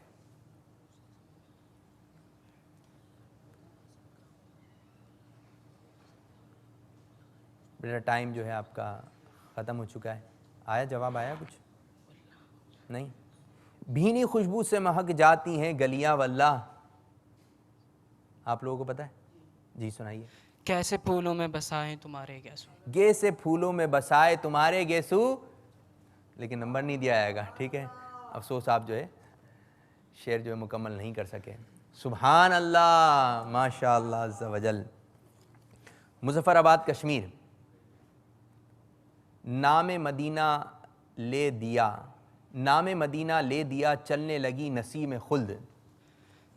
بیٹا ٹائم جو ہے آپ کا ختم ہو چکا ہے. آیا جواب؟ آیا کچھ نہیں؟ بھینی خوشبو سے مہک جاتی ہیں گلیاں واللہ. آپ لوگوں کو پتہ ہے؟ جی سنائیے. کیسے پھولوں میں بسائیں تمہارے گیسو. گیسے پھولوں میں بسائے تمہارے گیسو، لیکن نمبر نہیں دیا جائے گا. ٹھیک ہے، افسوس آپ جو ہے شعر جو ہے مکمل نہیں کر سکے. سبحان اللہ، ماشاء اللہ عز و جل. مظفر آباد کشمیر، نام مدینہ لے دیا، نام مدینہ لے دیا چلنے لگی نسیم خلد.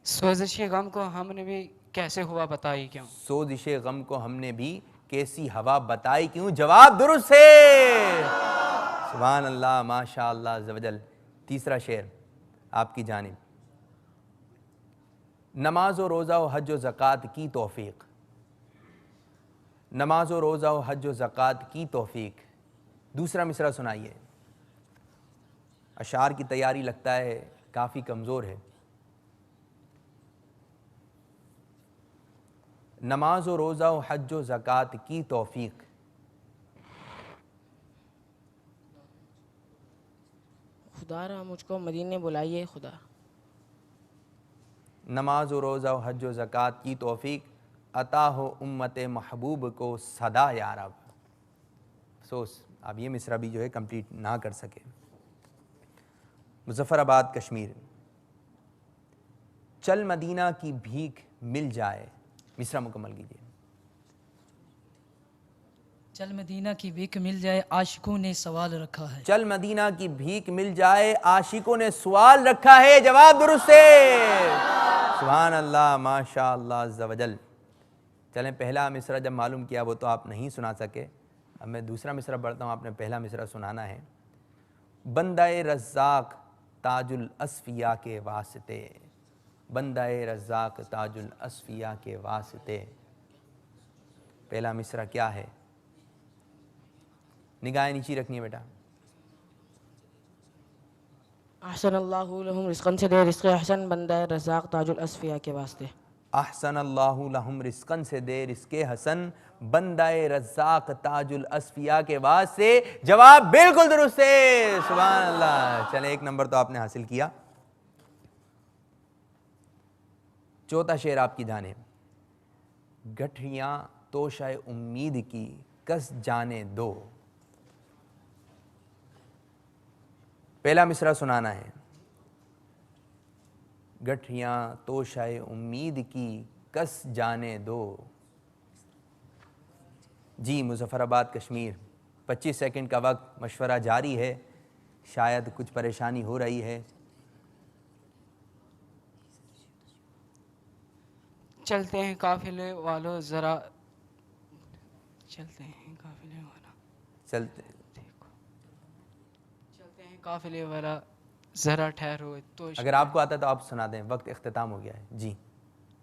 سوزش غم کو ہم نے بھی کیسے ہوا بتائی کیوں. سوزش غم کو ہم نے بھی کیسی ہوا بتائی کیوں. جواب درست ہے. سبحان اللہ، ماشاء اللہ عز و جل. تیسرا شعر آپ کی جانب. نماز و روزہ و حج و زکوٰۃ کی توفیق، نماز و روزہ و حج و زکوٰۃ کی توفیق. دوسرا مصرع سنائیے. اشعار کی تیاری لگتا ہے کافی کمزور ہے. نماز و روزہ و حج و زکوٰۃ کی توفیق. خدا را مجھ کو مدینے بلائیے خدا. نماز و روزہ و حج و زکوٰۃ کی توفیق عطا ہو امت محبوب کو صدا یا رب. افسوس آپ یہ مصرع بھی جو ہے کمپلیٹ نہ کر سکے. مظفر آباد کشمیر، چل مدینہ کی بھیک مل جائے. مصرع مکمل کیجیے. چل مدینہ کی بھیک مل جائے عاشقوں نے سوال رکھا ہے. چل مدینہ کی بھیک مل جائے عاشقوں نے سوال رکھا ہے. جواب درست ہے. سبحان اللہ، ماشاء اللہ عز و جل. چلیں پہلا مصرع جب معلوم کیا وہ تو آپ نہیں سنا سکے. اب میں دوسرا مصرع پڑھتا ہوں، آپ نے پہلا مصرع سنانا ہے. بندہ رزاق تاج الاصفیاء کے واسطے، بندہ رزاق تاج الاصفیاء کے واسطے. پہلا مصرع کیا ہے؟ نگاہیں نیچی رکھنی ہے بیٹا. احسن اللہ لہم رزقن سے دے رزق حسن، بندہ رزاق تاج الاصفیاء کے واسطے. احسن اللہ لہم رزقن سے دے رزق حسن، بندہ رزاق تاج الاصفیاء کے واسطے. جواب بالکل درست ہے. سبحان اللہ. چلیں ایک نمبر تو آپ نے حاصل کیا. چوتھا شعر آپ کی جانب. گٹھیاں توشہ امید کی کس جانے دو. پہلا مصرع سنانا ہے. گٹھیاں توشہ امید کی کس جانے دو. جی مظفر آباد کشمیر، 25 سیکنڈ کا وقت. مشورہ جاری ہے، شاید کچھ پریشانی ہو رہی ہے. چلتے ہیں قافلے والو ذرا، چلتے ہیں قافلے والا، چلتے چلتے ہیں قافلے والا ذرا ٹھہرو تو. اگر آپ کو آتا ہے تو آپ سنا دیں، وقت اختتام ہو گیا ہے. جی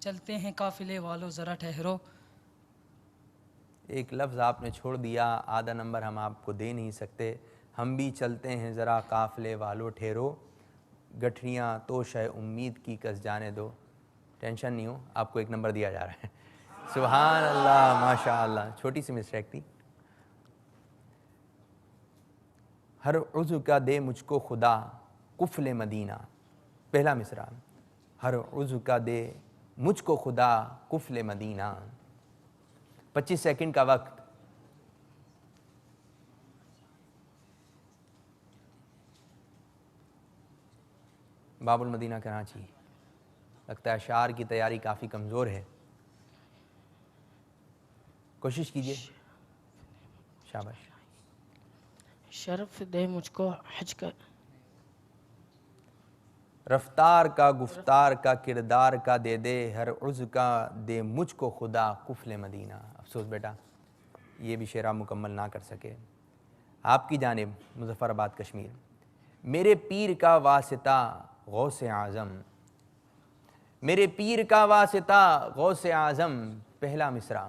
چلتے ہیں قافلے والو ذرا ٹھہرو، ایک لفظ آپ نے چھوڑ دیا، آدھا نمبر ہم آپ کو دے نہیں سکتے۔ ہم بھی چلتے ہیں ذرا قافلے والو ٹھہرو، گٹھڑیاں توش ہے امید کی کس جانے دو۔ ٹینشن نہیں ہو، آپ کو ایک نمبر دیا جا رہا ہے۔ سبحان اللہ، ماشاء اللہ، چھوٹی سی مسٹیک تھی۔ ہر عضو کا دے مجھ کو خدا قفل مدینہ، پہلا مصرع، ہر عضو کا دے مجھ کو خدا قفل مدینہ۔ 25 سیکنڈ کا وقت۔ باب المدینہ کراچی۔ لگتا ہے اشعار کی تیاری کافی کمزور ہے، کوشش کیجئے۔ شاباش۔ شرف دے مجھ کو حج کا، رفتار کا گفتار کا کردار کا دے دے، ہر عضو کا دے مجھ کو خدا قفل مدینہ۔ افسوس بیٹا یہ بھی شعر آپ مکمل نہ کر سکے۔ آپ کی جانب مظفر آباد کشمیر۔ میرے پیر کا واسطہ غوث اعظم، میرے پیر کا واسطہ غوث اعظم، پہلا مصرع۔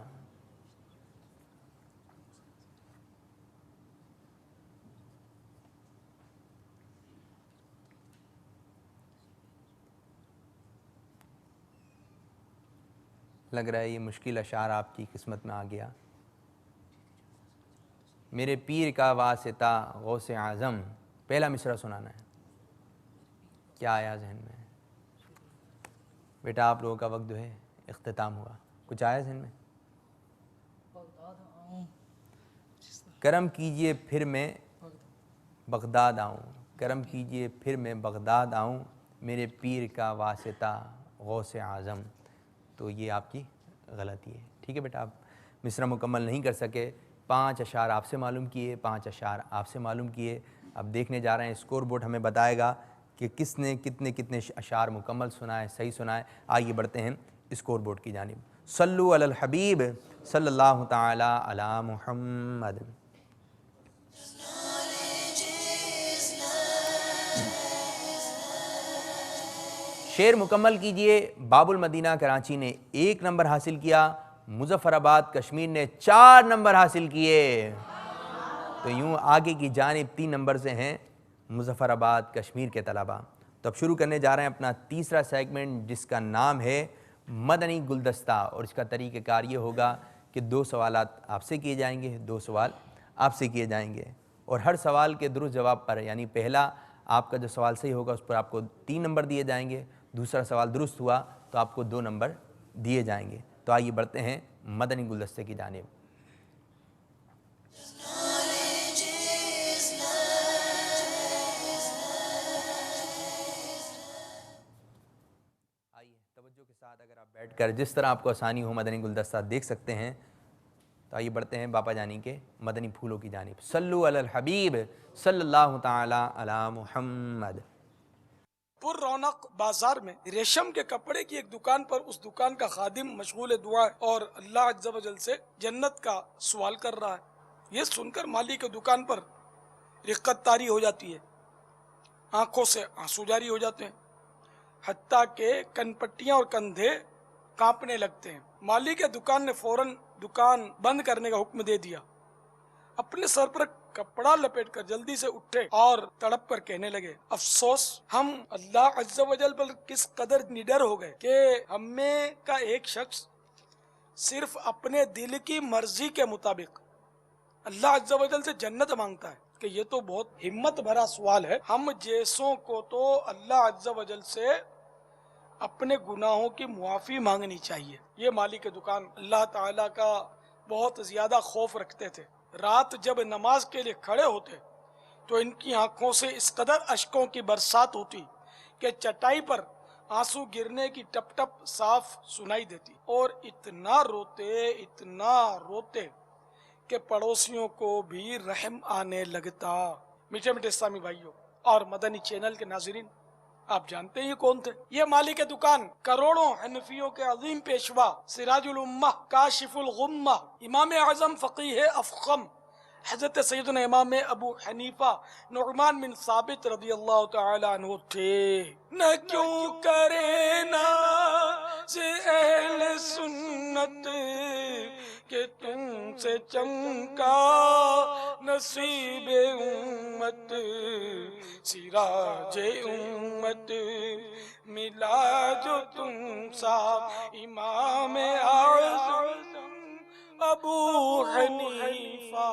لگ رہا ہے یہ مشکل اشعار آپ کی قسمت میں آ گیا۔ میرے پیر کا واسطہ غوث اعظم، پہلا مصرع سنانا ہے۔ کیا آیا ذہن میں؟ بیٹا آپ لوگوں کا وقت جو ہے اختتام ہوا، کچھ آیا ذہن میں؟ کرم کیجئے پھر میں بغداد آؤں، کرم کیجئے پھر میں بغداد آؤں، میرے پیر کا واسطہ غوث اعظم۔ تو یہ آپ کی غلطی ہے، ٹھیک ہے بیٹا؟ آپ مصرع مکمل نہیں کر سکے۔ 5 اشعار آپ سے معلوم کیے، 5 اشعار آپ سے معلوم کیے۔ اب دیکھنے جا رہے ہیں اسکور بورڈ ہمیں بتائے گا کہ کس نے کتنے اشعار مکمل سنائے، صحیح سنائے۔ آئیے بڑھتے ہیں اسکور بورڈ کی جانب۔ صلو علی الحبیب صلی اللہ تعالی علی محمد۔ شعر مکمل کیجئے۔ باب المدینہ کراچی نے 1 نمبر حاصل کیا، مظفر آباد کشمیر نے 4 نمبر حاصل کیے۔ تو یوں آگے کی جانب 3 نمبر سے ہیں مظفر آباد کشمیر کے طلباء۔ تو اب شروع کرنے جا رہے ہیں اپنا تیسرا سیگمنٹ، جس کا نام ہے مدنی گلدستہ، اور اس کا طریقہ کار یہ ہوگا کہ 2 سوالات آپ سے کیے جائیں گے، 2 سوال آپ سے کیے جائیں گے، اور ہر سوال کے درست جواب پر، یعنی پہلا آپ کا جو سوال صحیح ہوگا اس پر آپ کو 3 نمبر دیے جائیں گے، دوسرا سوال درست ہوا تو آپ کو 2 نمبر دیے جائیں گے۔ تو آئیے بڑھتے ہیں مدنی گلدستے کی جانب۔ آئیے توجہ کے ساتھ، اگر آپ بیٹھ کر جس طرح آپ کو آسانی ہو مدنی گلدستہ دیکھ سکتے ہیں۔ تو آئیے بڑھتے ہیں باپا جانی کے مدنی پھولوں کی جانب۔ صلو علی الحبیب صلی اللہ تعالی علی محمد۔ پر رونق بازار میں ریشم کے کپڑے کی ایک دکان پر اس دکان کا خادم مشغول دعا اور اللہ عز و جل سے جنت کا سوال کر رہا ہے۔ یہ سن کر مالی کے دکان پر رقت طاری ہو جاتی ہے، آنکھوں سے آنسو جاری ہو جاتے ہیں، حتیٰ کہ کن پٹیاں اور کندھے کانپنے لگتے ہیں۔ مالی کے دکان نے فوراً دکان بند کرنے کا حکم دے دیا۔ اپنے سر پر کپڑا لپیٹ کر جلدی سے اٹھے اور تڑپ کر کہنے لگے، افسوس ہم اللہ عز و جل پر کس قدر نڈر ہو گئے کہ ہم میں کا ایک شخص صرف اپنے دل کی مرضی کے مطابق اللہ عز و جل سے جنت مانگتا ہے کہ یہ تو بہت ہمت بھرا سوال ہے۔ ہم جیسوں کو تو اللہ عز و جل سے اپنے گناہوں کی معافی مانگنی چاہیے۔ یہ مالی کے دکان اللہ تعالیٰ کا بہت زیادہ خوف رکھتے تھے۔ رات جب نماز کے لیے کھڑے ہوتے تو ان کی آنکھوں سے اس قدر اشکوں کی برسات ہوتی کہ چٹائی پر آنسو گرنے کی ٹپ ٹپ صاف سنائی دیتی، اور اتنا روتے کہ پڑوسیوں کو بھی رحم آنے لگتا۔ میٹھے میٹھے اسلامی بھائیوں اور مدنی چینل کے ناظرین، آپ جانتے ہیں یہ کون تھے؟ یہ مالی کے دکان کروڑوں حنفیوں کے عظیم پیشوا، سراج الامہ، کاشف الغمہ، امام اعظم فقیہ افخم حضرت سیدنا امام ابو حنیفہ نعمان بن ثابت رضی اللہ تعالی عنہ تھے۔ نہ کیوں کرے ناز اہل سنت کہ تم سے چمکا نصیب امت سراج امت ملا جو تم سا امام اعظم ابو حنیفہ.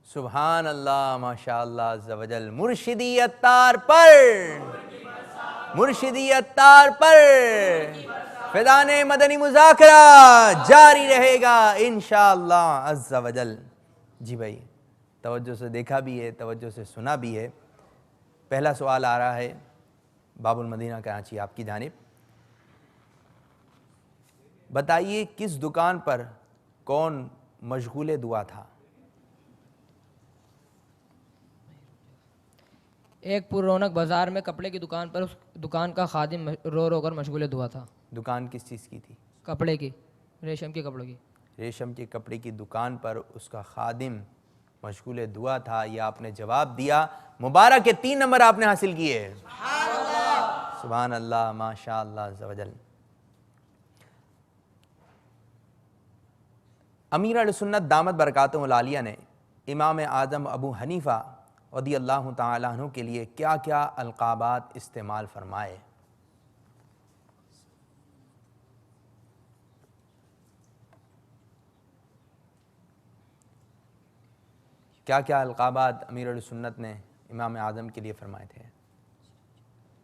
سبحان اللہ، ماشاء اللہ عز و جل. مرشدی اتار پر، مرشدی اتار پر فیضان مدنی مذاکرہ جاری رہے گا انشاءاللہ عز و جل. جی بھائی، توجہ سے دیکھا بھی ہے، توجہ سے سنا بھی ہے. پہلا سوال آ رہا ہے باب المدینہ کراچی آپ کی جانب. بتائیے کس دکان پر کون مشغول دعا تھا؟ ایک پر رونق بازار میں کپڑے کی دکان پر اس دکان کا خادم رو رو کر مشغول دعا تھا. دکان کس چیز کی تھی؟ کپڑے کی، ریشم کے کپڑوں کی. ریشم کے کپڑے کی دکان پر اس کا خادم مشغول دعا تھا. یہ آپ نے جواب دیا. مبارک کے 3 نمبر آپ نے حاصل کیے. سبحان اللہ، ماشاء اللہ عز و جل. امیر اہل سنت دامت برکاتہم العالیہ نے امام اعظم ابو حنیفہ رضی اللہ تعالیٰ عنہ کے لیے کیا کیا القابات استعمال فرمائے؟ کیا کیا القابات امیر اہل سنت نے امام اعظم کے لیے فرمائے تھے؟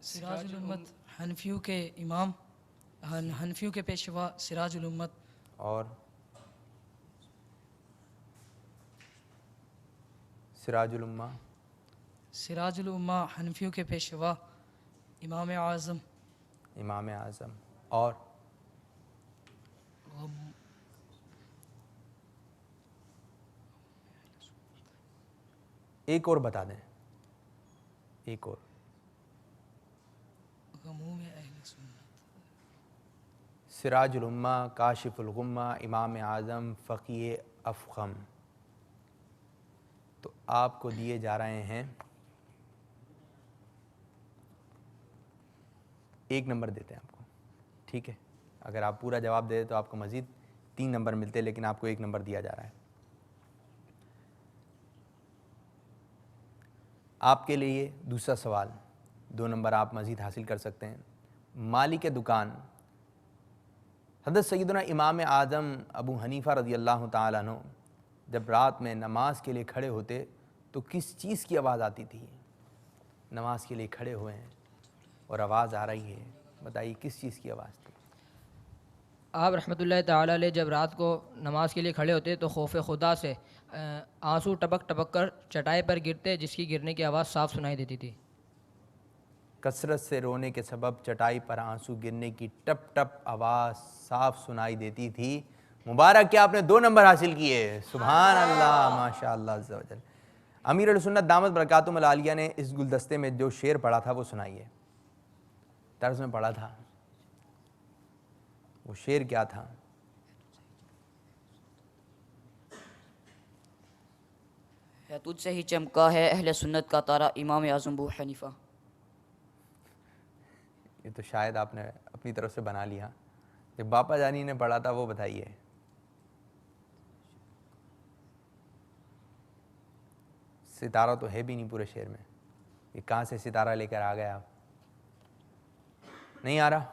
سراج الامت، حنفیوں کے امام، حنفیوں کے پیشوا سراج الامت. اور سراج الامہ، سراج الامہ حنفیوں کے پیشوا امام اعظم. امام اعظم. اور ایک اور بتا دیں، ایک اور. غموم اہل سنت. سراج الامہ، کاشف الغمہ، امام اعظم، فقیہ افخم. تو آپ کو دیے جا رہے ہیں 1 نمبر دیتے ہیں آپ کو. ٹھیک ہے، اگر آپ پورا جواب دے دیں تو آپ کو مزید 3 نمبر ملتے، لیکن آپ کو 1 نمبر دیا جا رہا ہے. آپ کے لیے دوسرا سوال، 2 نمبر آپ مزید حاصل کر سکتے ہیں. مالک دکان حضرت سیدنا امام اعظم ابو حنیفہ رضی اللہ تعالیٰ عنہ جب رات میں نماز کے لیے کھڑے ہوتے تو کس چیز کی آواز آتی تھی؟ نماز کے لیے کھڑے ہوئے ہیں اور آواز آ رہی ہے، بتائیے کس چیز کی آواز تھی؟ آپ رحمۃ اللہ تعالیٰ علیہ جب رات کو نماز کے لیے کھڑے ہوتے تو خوف خدا سے آنسو ٹپک ٹپک کر چٹائی پر گرتے، جس کی گرنے کی آواز صاف سنائی دیتی تھی. کثرت سے رونے کے سبب چٹائی پر آنسو گرنے کی ٹپ ٹپ آواز صاف سنائی دیتی تھی. مبارک کہ آپ نے 2 نمبر حاصل کیے. سبحان اللہ، ماشاء اللہ عز و جل. امیر اہل سنت دامت برکاتہم العالیہ نے اس گلدستے میں جو شعر پڑھا تھا وہ سنائیے. طرز میں پڑھا تھا، وہ شعر کیا تھا؟ ہے تجھ سے ہی چمکا ہے اہل سنت کا تارا امام اعظم ابو حنیفہ. یہ تو شاید آپ نے اپنی طرف سے بنا لیا. جب باپا جانی نے پڑھا تھا وہ بتائیے. ستارہ تو ہے بھی نہیں پورے شعر میں، یہ کہاں سے ستارہ لے کر آ گئے آپ؟ نہیں آ رہا؟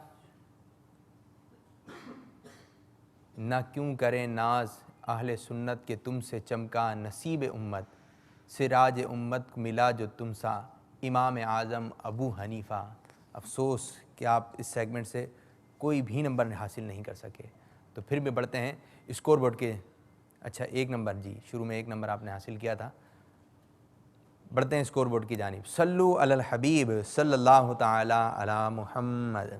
نہ کیوں کریں ناز اہل سنت کے تم سے چمکا نصیب امت، سراج امت ملا جو تم سا امام اعظم ابو حنیفہ. افسوس کہ آپ اس سیگمنٹ سے کوئی بھی نمبر حاصل نہیں کر سکے. تو پھر بھی بڑھتے ہیں اسکور بورڈ کے. اچھا 1 نمبر، جی شروع میں 1 نمبر آپ نے حاصل کیا تھا. بڑھتے ہیں اسکور بورڈ کی جانب. صلو علی الحبیب صلی اللہ تعالی علی محمد.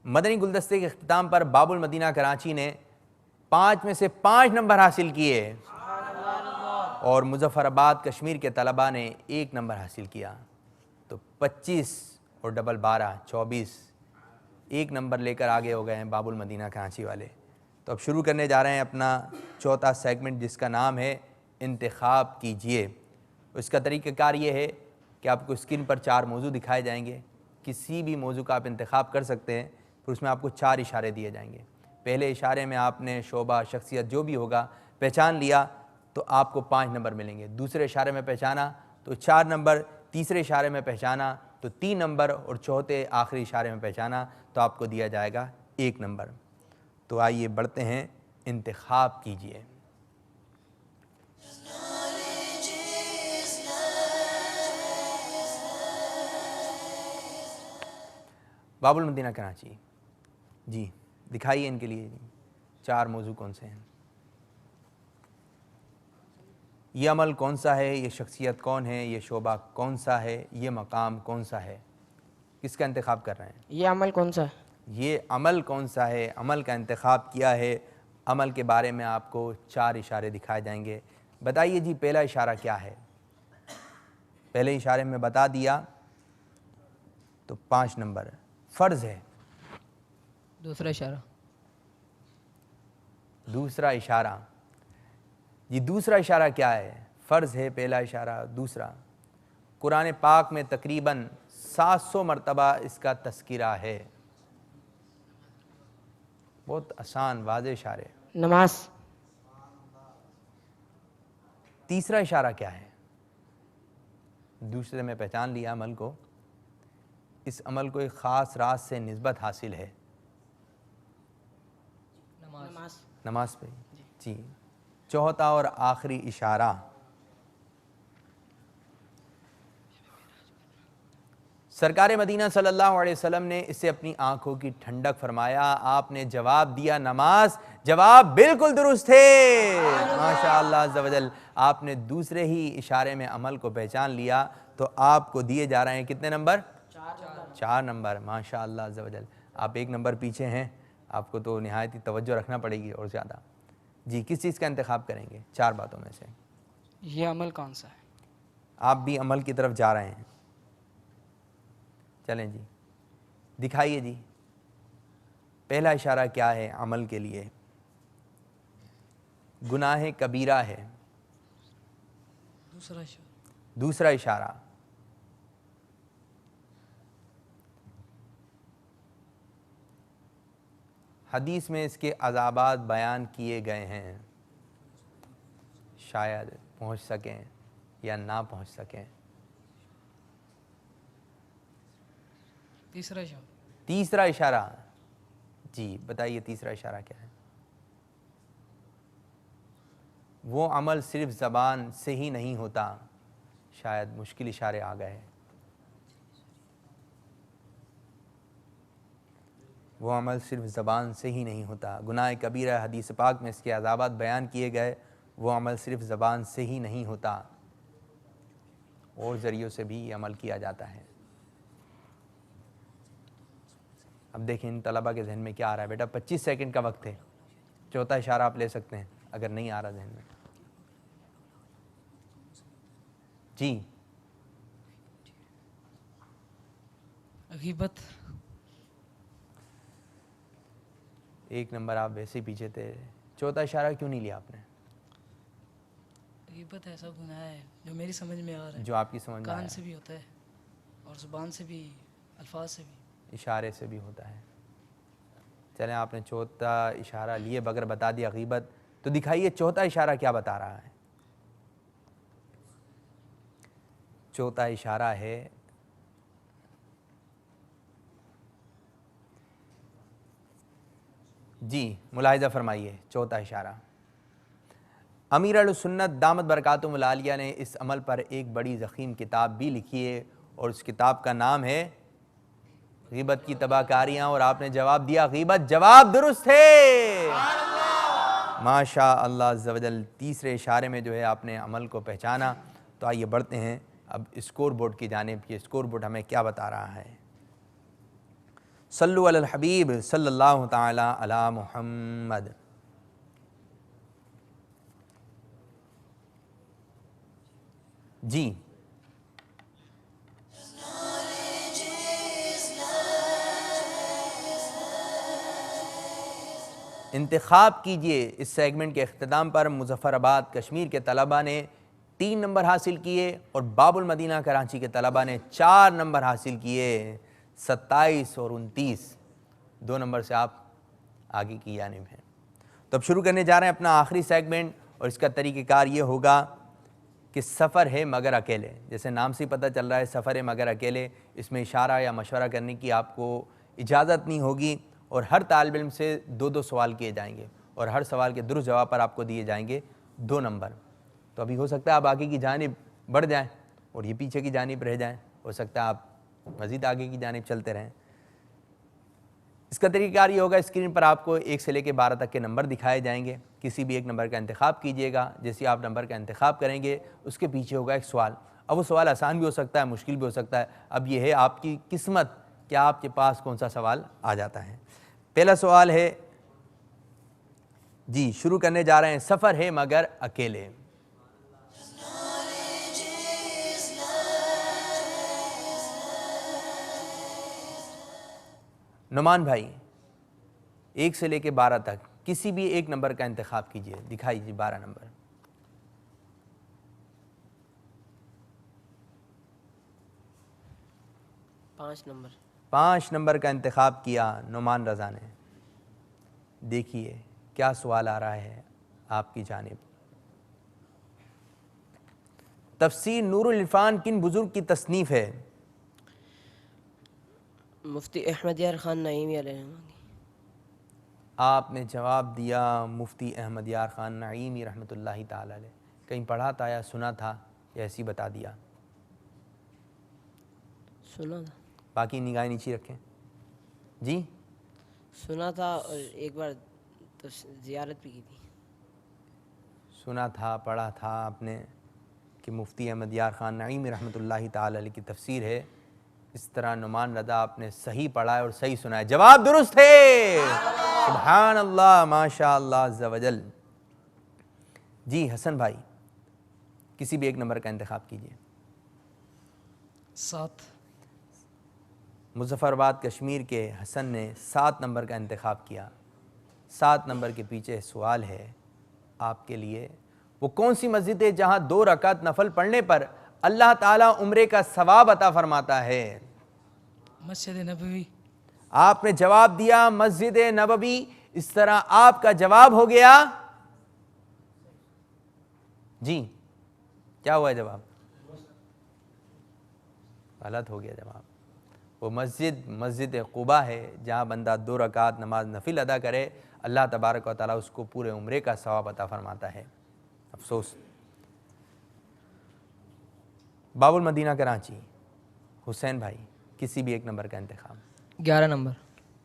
مدنی گلدستے کے اختتام پر باب المدینہ کراچی نے 5 میں سے 5 نمبر حاصل کیے اور مظفر آباد کشمیر کے طلباء نے 1 نمبر حاصل کیا. تو 25 اور ڈبل 12 24، 1 نمبر لے کر آگے ہو گئے ہیں باب المدینہ کراچی والے. تو اب شروع کرنے جا رہے ہیں اپنا چوتھا سیگمنٹ جس کا نام ہے انتخاب کیجئے. اس کا طریقہ کار یہ ہے کہ آپ کو اسکرین پر 4 موضوع دکھائے جائیں گے، کسی بھی موضوع کا آپ انتخاب کر سکتے ہیں، پھر اس میں آپ کو 4 اشارے دیے جائیں گے۔ پہلے اشارے میں آپ نے شعبہ، شخصیت جو بھی ہوگا پہچان لیا تو آپ کو 5 نمبر ملیں گے، دوسرے اشارے میں پہچانا تو 4 نمبر، تیسرے اشارے میں پہچانا تو 3 نمبر، اور چوتھے آخری اشارے میں پہچانا تو آپ کو دیا جائے گا 1 نمبر۔ تو آئیے بڑھتے ہیں، انتخاب کیجئے۔ باب المدینہ کراچی، جی دکھائیے ان کے لیے 4 موضوع کون سے ہیں، یہ عمل کون سا ہے، یہ شخصیت کون ہے، یہ شعبہ کون سا ہے، یہ مقام کون سا ہے، کس کا انتخاب کر رہے ہیں؟ یہ عمل کون سا ہے؟ یہ عمل کون سا ہے، عمل کا انتخاب کیا ہے۔ عمل کے بارے میں آپ کو 4 اشارے دکھائے جائیں گے۔ بتائیے جی پہلا اشارہ کیا ہے؟ پہلے اشارے میں بتا دیا تو 5 نمبر۔ فرض ہے۔ دوسرا اشارہ، دوسرا اشارہ، جی دوسرا اشارہ کیا ہے؟ فرض ہے پہلا اشارہ۔ دوسرا، قرآن پاک میں تقریباً 700 مرتبہ اس کا تذکرہ ہے۔ بہت آسان واضح اشارے۔ نماز۔ تیسرا اشارہ کیا ہے؟ دوسرے میں پہچان لیا عمل کو، اس عمل کو ایک خاص راز سے نسبت حاصل ہے۔ نماز۔ نماز پہ، جی۔ چوتھا اور آخری اشارہ، سرکار مدینہ صلی اللہ علیہ وسلم نے اسے اپنی آنکھوں کی ٹھنڈک فرمایا۔ آپ نے جواب دیا نماز، جواب بالکل درست ہے، ماشاءاللہ عز و جل۔ آپ نے دوسرے ہی اشارے میں عمل کو پہچان لیا تو آپ کو دیے جا رہے ہیں کتنے نمبر؟ 4 نمبر، ماشاءاللہ عز و جل۔ آپ 1 نمبر پیچھے ہیں، آپ کو تو نہایت ہی توجہ رکھنا پڑے گی اور زیادہ۔ جی کس چیز کا انتخاب کریں گے 4 باتوں میں سے؟ یہ عمل کون سا ہے؟ آپ بھی عمل کی طرف جا رہے ہیں، چلیں جی دکھائیے جی پہلا اشارہ کیا ہے عمل کے لیے؟ گناہ کبیرہ ہے۔ دوسرا اشارہ، حدیث میں اس کے عذابات بیان کیے گئے ہیں، شاید پہنچ سکیں یا نہ پہنچ سکیں۔ تیسرا اشارہ، جی بتائیے تیسرا اشارہ کیا ہے؟ وہ عمل صرف زبان سے ہی نہیں ہوتا، شاید مشکل اشارے آ گئے۔ وہ عمل صرف زبان سے ہی نہیں ہوتا، گناہ کبیرہ، حدیث پاک میں اس کے عذابات بیان کیے گئے، وہ عمل صرف زبان سے ہی نہیں ہوتا، اور ذریعوں سے بھی یہ عمل کیا جاتا ہے۔ اب دیکھیں ان طلبہ کے ذہن میں کیا آ رہا ہے بیٹا، 25 سیکنڈ کا وقت ہے، چوتھا اشارہ آپ لے سکتے ہیں اگر نہیں آ رہا ذہن میں۔ جی غیبت۔ 1 نمبر، آپ ویسے ہی پیچھے تھے، چوتھا اشارہ کیوں نہیں لیا آپ نے؟ غیبت ایسا گناہ ہے جو میری سمجھ میں آ رہا ہے، جو آپ کی سمجھ میں آیا، کان سے بھی ہوتا ہے اور زبان سے بھی، الفاظ سے بھی، اشارے سے بھی ہوتا ہے۔ چلیں آپ نے چوتھا اشارہ لیے بغیر بتا دیا غیبت، تو دکھائیے چوتھا اشارہ کیا بتا رہا ہے۔ چوتھا اشارہ ہے جی ملاحظہ فرمائیے، چوتھا اشارہ، امیر السنت دامت برکاتہم العالیہ نے اس عمل پر ایک بڑی ضخیم کتاب بھی لکھی ہے، اور اس کتاب کا نام ہے غیبت کی تباہ کاریاں، اور آپ نے جواب دیا غیبت، جواب درست ہے، ماشاء اللہ عز و جل۔ تیسرے اشارے میں جو ہے آپ نے عمل کو پہچانا۔ تو آئیے بڑھتے ہیں اب اسکور بورڈ کی جانب، یہ اسکور بورڈ ہمیں کیا بتا رہا ہے؟ صلو علی الحبیب صلی اللہ تعالی علی محمد۔ جی انتخاب کیجئے۔ اس سیگمنٹ کے اختتام پر مظفر آباد کشمیر کے طلبہ نے 3 نمبر حاصل کیے اور باب المدینہ کراچی کے طلبہ نے 4 نمبر حاصل کیے، 27 اور 29، 2 نمبر سے آپ آگے کی جانب ہیں۔ تو اب شروع کرنے جا رہے ہیں اپنا آخری سیگمنٹ، اور اس کا طریقہ کار یہ ہوگا کہ سفر ہے مگر اکیلے، جیسے نام سے پتہ چل رہا ہے سفر ہے مگر اکیلے، اس میں اشارہ یا مشورہ کرنے کی آپ کو اجازت نہیں ہوگی، اور ہر طالب علم سے 2 سوال کیے جائیں گے، اور ہر سوال کے درست جواب پر آپ کو دیے جائیں گے 2 نمبر۔ تو ابھی ہو سکتا ہے آپ آگے کی جانب بڑھ جائیں اور یہ پیچھے کی جانب رہ جائیں، ہو سکتا ہے آپ مزید آگے کی جانب چلتے رہیں۔ اس کا طریقہ کار یہ ہوگا، اسکرین پر آپ کو 1 سے لے کے 12 تک کے نمبر دکھائے جائیں گے، کسی بھی ایک نمبر کا انتخاب کیجئے گا، جیسے آپ نمبر کا انتخاب کریں گے اس کے پیچھے ہوگا ایک سوال۔ اب وہ سوال آسان بھی ہو سکتا ہے، مشکل بھی ہو سکتا ہے، اب یہ ہے آپ کی قسمت کہ آپ کے پاس کون سا سوال آ جاتا ہے۔ پہلا سوال ہے جی، شروع کرنے جا رہے ہیں، سفر ہے مگر اکیلے۔ نعمان بھائی 1 سے لے کے 12 تک کسی بھی ایک نمبر کا انتخاب کیجئے، دکھائیے 12 نمبر۔ 5 نمبر۔ 5 نمبر کا انتخاب کیا نعمان رضا نے۔ دیکھیے کیا سوال آ رہا ہے آپ کی جانب۔ تفسیر نور العرفان کن بزرگ کی تصنیف ہے؟ مفتی احمد یار خان نعیمی علیہ رحمہ۔ آپ نے جواب دیا مفتی احمد یار خان نعیمی رحمۃ اللہ تعالی علیہ۔ کہیں پڑھا تھا یا سنا تھا یا ایسی بتا دیا؟ سنا تھا۔ باقی نگاہیں نیچی رکھیں جی۔ سنا تھا اور ایک بار تو زیارت بھی کی تھی۔ سنا تھا، پڑھا تھا آپ نے کہ مفتی احمد یار خان نعیمی رحمۃ اللہ تعالی علیہ کی تفسیر ہے، اس طرح نعمان رضا آپ نے صحیح پڑھا ہے اور صحیح سنا ہے، جواب درست ہے، سبحان اللہ، ماشاء اللہ عز و جل۔ جی حسن بھائی کسی بھی ایک نمبر کا انتخاب کیجئے۔ 7۔ مظفر آباد کشمیر کے حسن نے 7 نمبر کا انتخاب کیا۔ 7 نمبر کے پیچھے سوال ہے آپ کے لیے، وہ کون سی مسجد ہے جہاں 2 رکعت نفل پڑھنے پر اللہ تعالیٰ عمرے کا ثواب عطا فرماتا ہے؟ مسجد نبوی۔ آپ نے جواب دیا مسجد نبوی، اس طرح آپ کا جواب ہو گیا جی، کیا ہوا ہے جواب؟ غلط ہو گیا جواب۔ وہ مسجد قباء ہے جہاں بندہ 2 رکعت نماز نفل ادا کرے، اللہ تبارک و تعالیٰ اس کو پورے عمرے کا ثواب عطا فرماتا ہے۔ افسوس۔ باب المدینہ کراچی، حسین بھائی کسی بھی ایک نمبر کا انتخاب۔ 11 نمبر۔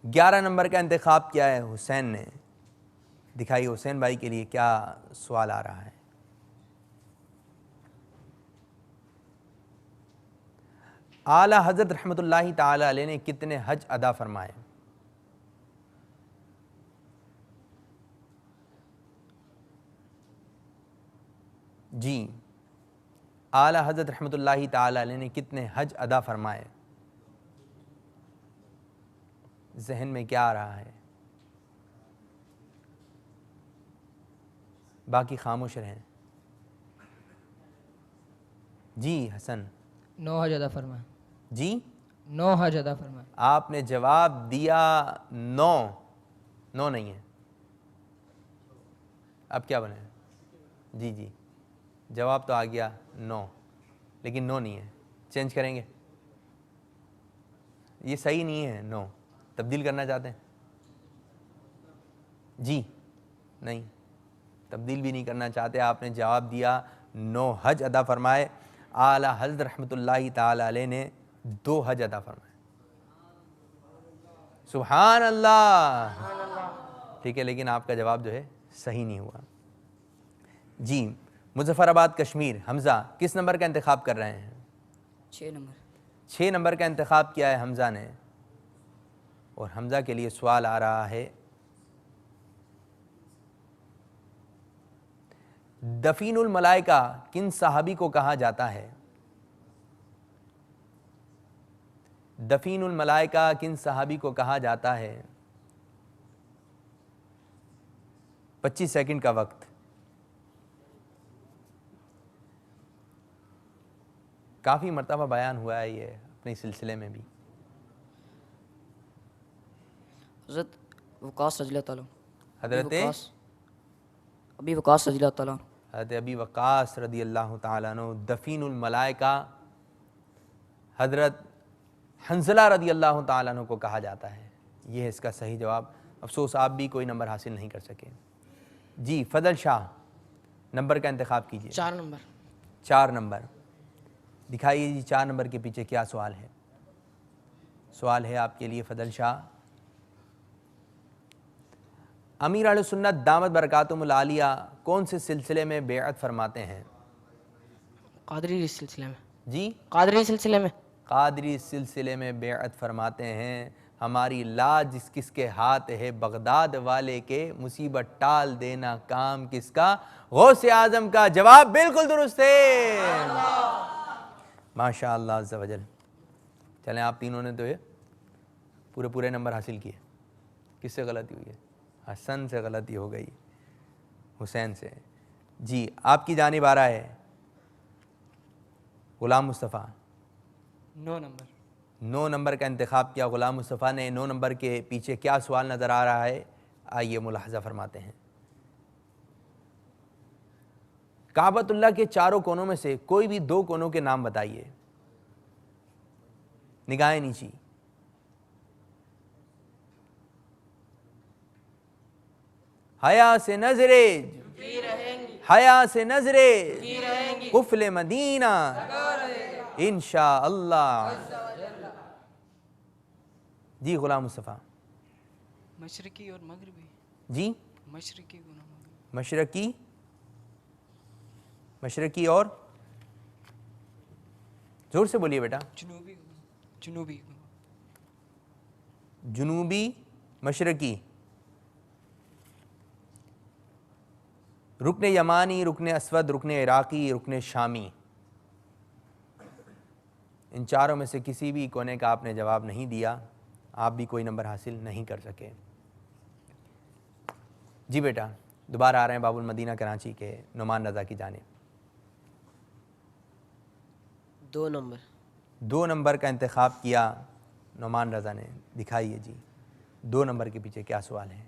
11 نمبر کا انتخاب کیا ہے حسین نے، دکھائیے حسین بھائی کے لیے کیا سوال آ رہا ہے۔ اعلیٰ حضرت رحمۃ اللہ تعالی علیہ نے کتنے حج ادا فرمائے؟ جی، اعلیٰ حضرت رحمۃ اللہ تعالی علیہ نے کتنے حج ادا فرمائے؟ ذہن میں کیا آ رہا ہے؟ باقی خاموش رہیں جی۔ حسن 9 حج ادا فرمائے۔ جی 9 حج ادا فرمائے۔ آپ نے جواب دیا 9 نہیں ہے، اب کیا بنے؟ جی جی، جواب تو آ گیا 9، لیکن 9 نہیں ہے، چینج کریں گے؟ یہ صحیح نہیں ہے 9، تبدیل کرنا چاہتے ہیں؟ جی نہیں، تبدیل بھی نہیں کرنا چاہتے، آپ نے جواب دیا 9 حج ادا فرمائے۔ اعلیٰ حضرت رحمۃ اللہ تعالی علیہ نے 2 حج ادا فرمائے۔ سبحان اللہ، ٹھیک ہے، لیکن آپ کا جواب جو ہے صحیح نہیں ہوا۔ جی مظفر آباد کشمیر، حمزہ کس نمبر کا انتخاب کر رہے ہیں؟ 6 نمبر۔ 6 نمبر کا انتخاب کیا ہے حمزہ نے، اور حمزہ کے لیے سوال آ رہا ہے، دفین الملائکہ کن صحابی کو کہا جاتا ہے؟ دفین الملائکہ کن صحابی کو کہا جاتا ہے؟ 25 سیکنڈ کا وقت۔ کافی مرتبہ بیان ہوا ہے یہ اپنے سلسلے میں بھی. حضرت وقاص رضی اللہ تعالیٰ حضرت ابی وقاص رضی اللہ تعالیٰ حضرت ابی وقاص رضی اللہ تعالیٰ عنہ دفین الملائکہ حضرت حنظلہ رضی اللہ تعالیٰ عنہ کو کہا جاتا ہے. یہ ہے اس کا صحیح جواب. افسوس آپ بھی کوئی نمبر حاصل نہیں کر سکے. جی فضل شاہ نمبر کا انتخاب کیجیے. 4 نمبر. 4 نمبر دکھائیے جی 4 نمبر کے پیچھے کیا سوال ہے. سوال ہے آپ کے لیے فضل شاہ. امیر اہل سنت دامت برکاتہم العالیہ کون سے سلسلے میں بیعت فرماتے ہیں؟ قادری سلسلے میں. جی قادری سلسلے میں. قادری سلسلے میں بیعت فرماتے ہیں. ہماری لاج کس کے ہاتھ ہے بغداد والے کے، مصیبت ٹال دینا کام کس کا، غوث اعظم کا. جواب بالکل درست ہے. ماشاء اللہ عز و جل. چلیں آپ تینوں نے تو یہ پورے نمبر حاصل کیے. کس سے غلطی ہوئی ہے؟ حسن سے غلطی ہو گئی، حسین سے. جی آپ کی جانب آ رہا ہے غلام مصطفیٰ. 9 نمبر. 9 نمبر کا انتخاب کیا غلام مصطفیٰ نے. 9 نمبر کے پیچھے کیا سوال نظر آ رہا ہے آئیے ملاحظہ فرماتے ہیں. کعبۃ اللہ کے چاروں کونوں میں سے کوئی بھی 2 کونوں کے نام بتائیے. نگاہیں نیچی. حیا سے نظرے حیا سے نظرے قفل مدینہ انشاءاللہ. جی غلام مصطفیٰ. مشرقی اور مغربی. جی مشرقی گناہ مغربی. مشرقی اور زور سے بولیے بیٹا. جنوبی جنوبی جنوبی مشرقی. رکن یمانی، رکن اسود، رکن عراقی، رکن شامی. ان چاروں میں سے کسی بھی کونے کا آپ نے جواب نہیں دیا. آپ بھی کوئی نمبر حاصل نہیں کر سکے. جی بیٹا دوبارہ آ رہے ہیں باب المدینہ کراچی کے نعمان رضا کی جانب. 2 نمبر. 2 نمبر کا انتخاب کیا نعمان رضا نے. دکھائیے جی 2 نمبر کے پیچھے کیا سوال ہے.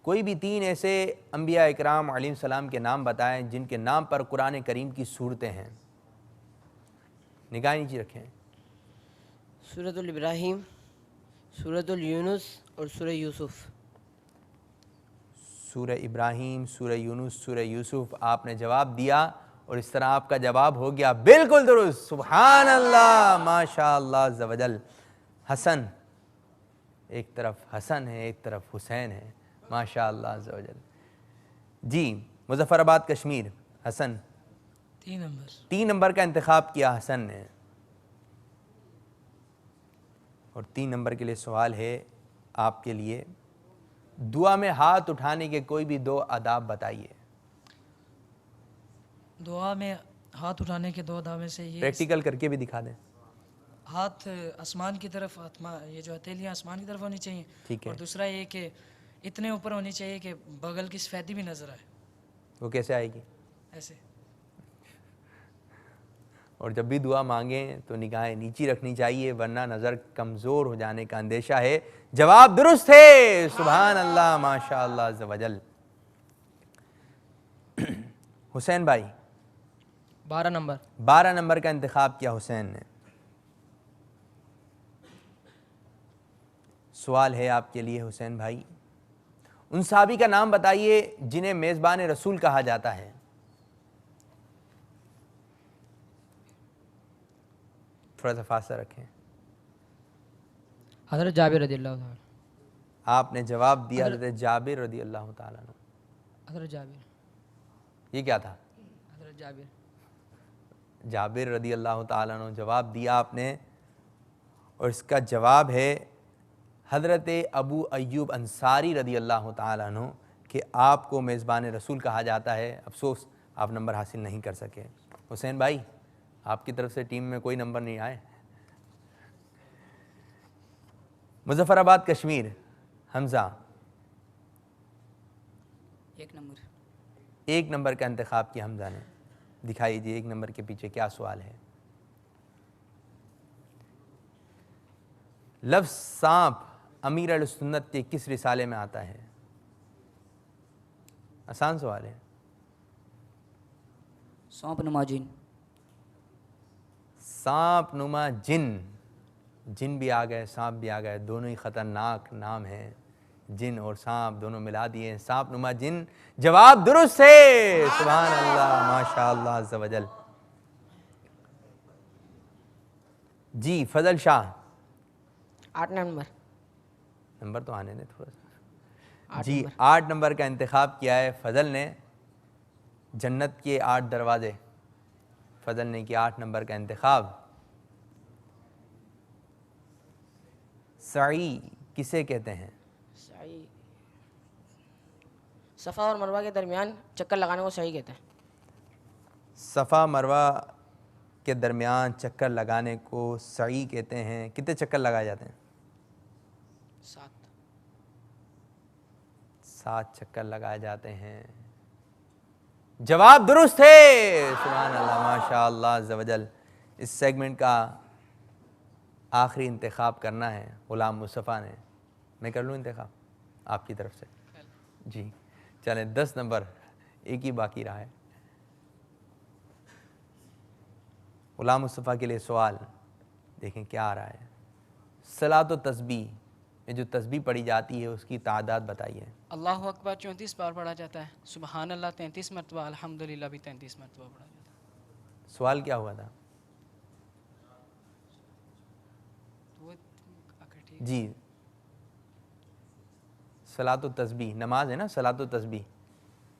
کوئی بھی 3 ایسے انبیاء اکرام علیہ السلام کے نام بتائیں جن کے نام پر قرآن کریم کی صورتیں ہیں. نگاہ نیچے رکھیں. سورۃ الابراہیم، سورۃ الیونس اور سورہ یوسف. سورہ ابراہیم، سورہ یونس، سورہ یوسف. آپ نے جواب دیا اور اس طرح آپ کا جواب ہو گیا بالکل درست. سبحان اللہ ماشاء اللہ عز و جل. حسن ایک طرف حسن ہے ایک طرف حسین ہے. ماشاء اللہ عز و جل. جی مظفر آباد کشمیر. حسن 3 نمبر. 3 نمبر کا انتخاب کیا حسن نے. اور 3 نمبر کے لیے سوال ہے آپ کے لیے. دعا میں ہاتھ اٹھانے کے کوئی بھی 2 آداب بتائیے. دعا میں ہاتھ اٹھانے کے 2 آداب میں سے یہ پریکٹیکل کر کے بھی دکھا دیں. ہاتھ آسمان کی طرف، یہ جو ہتھیلیاں آسمان کی طرف ہونی چاہیے. ٹھیک ہے. اور دوسرا یہ کہ اتنے اوپر ہونی چاہیے کہ بغل کی سفیدی بھی نظر آئے. وہ کیسے آئے گی؟ ایسے. اور جب بھی دعا مانگیں تو نگاہیں نیچی رکھنی چاہیے ورنہ نظر کمزور ہو جانے کا اندیشہ ہے. جواب درست ہے. سبحان اللہ ماشاء اللہ عز و جل. حسین بھائی 12 نمبر. 12 نمبر کا انتخاب کیا حسین نے. سوال ہے آپ کے لیے حسین بھائی. ان صحابی کا نام بتائیے جنہیں میزبان رسول کہا جاتا ہے. تھوڑا سا فاصلہ رکھیں. حضرت جابر رضی اللہ تعالیٰ. آپ نے جواب دیا حضرت جابر رضی اللہ تعالیٰ عنہ. حضرت جابر. یہ کیا تھا؟ حضرت جابر. جابر رضی اللہ تعالیٰ عنہ جواب دیا آپ نے اور اس کا جواب ہے حضرت ابو ایوب انصاری رضی اللہ تعالیٰ عنہ کہ آپ کو میزبان رسول کہا جاتا ہے. افسوس آپ نمبر حاصل نہیں کر سکے. حسین بھائی آپ کی طرف سے ٹیم میں کوئی نمبر نہیں آئے. مظفر آباد کشمیر. حمزہ 1 نمبر. ایک نمبر کا انتخاب کیا حمزہ نے. دکھائیے جی ایک نمبر کے پیچھے کیا سوال ہے. لفظ سانپ امیر اہل سنت کے کس رسالے میں آتا ہے؟ آسان سوال ہے. سونپ نما جن. سانپ نما جن. جن بھی آ گئے سانپ بھی آ گئے, دونوں ہی خطرناک نام ہیں. جن اور سانپ دونوں ملا دیے, سانپ نما جن. جواب درست ہے. سبحان اللہ, ماشاء اللہ عز و جل. جی فضل شاہ. 8 نمبر. نمبر تو آنے دیں تھوڑا سا. جی 8 نمبر کا انتخاب کیا ہے فضل نے. جنت کے 8 دروازے, فضل نے کیا 8 نمبر کا انتخاب. سعی کسے کہتے ہیں؟ سعی صفا اور مروہ کے درمیان چکر لگانے کو سعی کہتے ہیں. صفا مروہ کے درمیان چکر لگانے کو سعی کہتے ہیں. کتنے چکر لگائے جاتے ہیں؟ 7 چکر لگائے جاتے ہیں. جواب درست ہے. سبحان اللہ, ماشاء اللہ عز و جل. اس سیگمنٹ کا آخری انتخاب کرنا ہے غلام مصطفیٰ نے. میں کر لوں انتخاب آپ کی طرف سے؟ جی چلیں 10 نمبر, ایک ہی باقی رہا ہے. غلام مصطفیٰ کے لیے سوال دیکھیں کیا آ رہا ہے. صلاۃ و تسبیح میں جو تسبیح پڑھی جاتی ہے اس کی تعداد بتائیے. اللہ اکبر 34 بار پڑھا جاتا ہے. سبحان اللہ 33 مرتبہ. الحمدللہ بھی 33 مرتبہ پڑھا جاتا ہے. سوال کیا ہوا تھا؟ جی صلاۃ و تسبیح نماز ہے نا, صلاۃ و تسبیح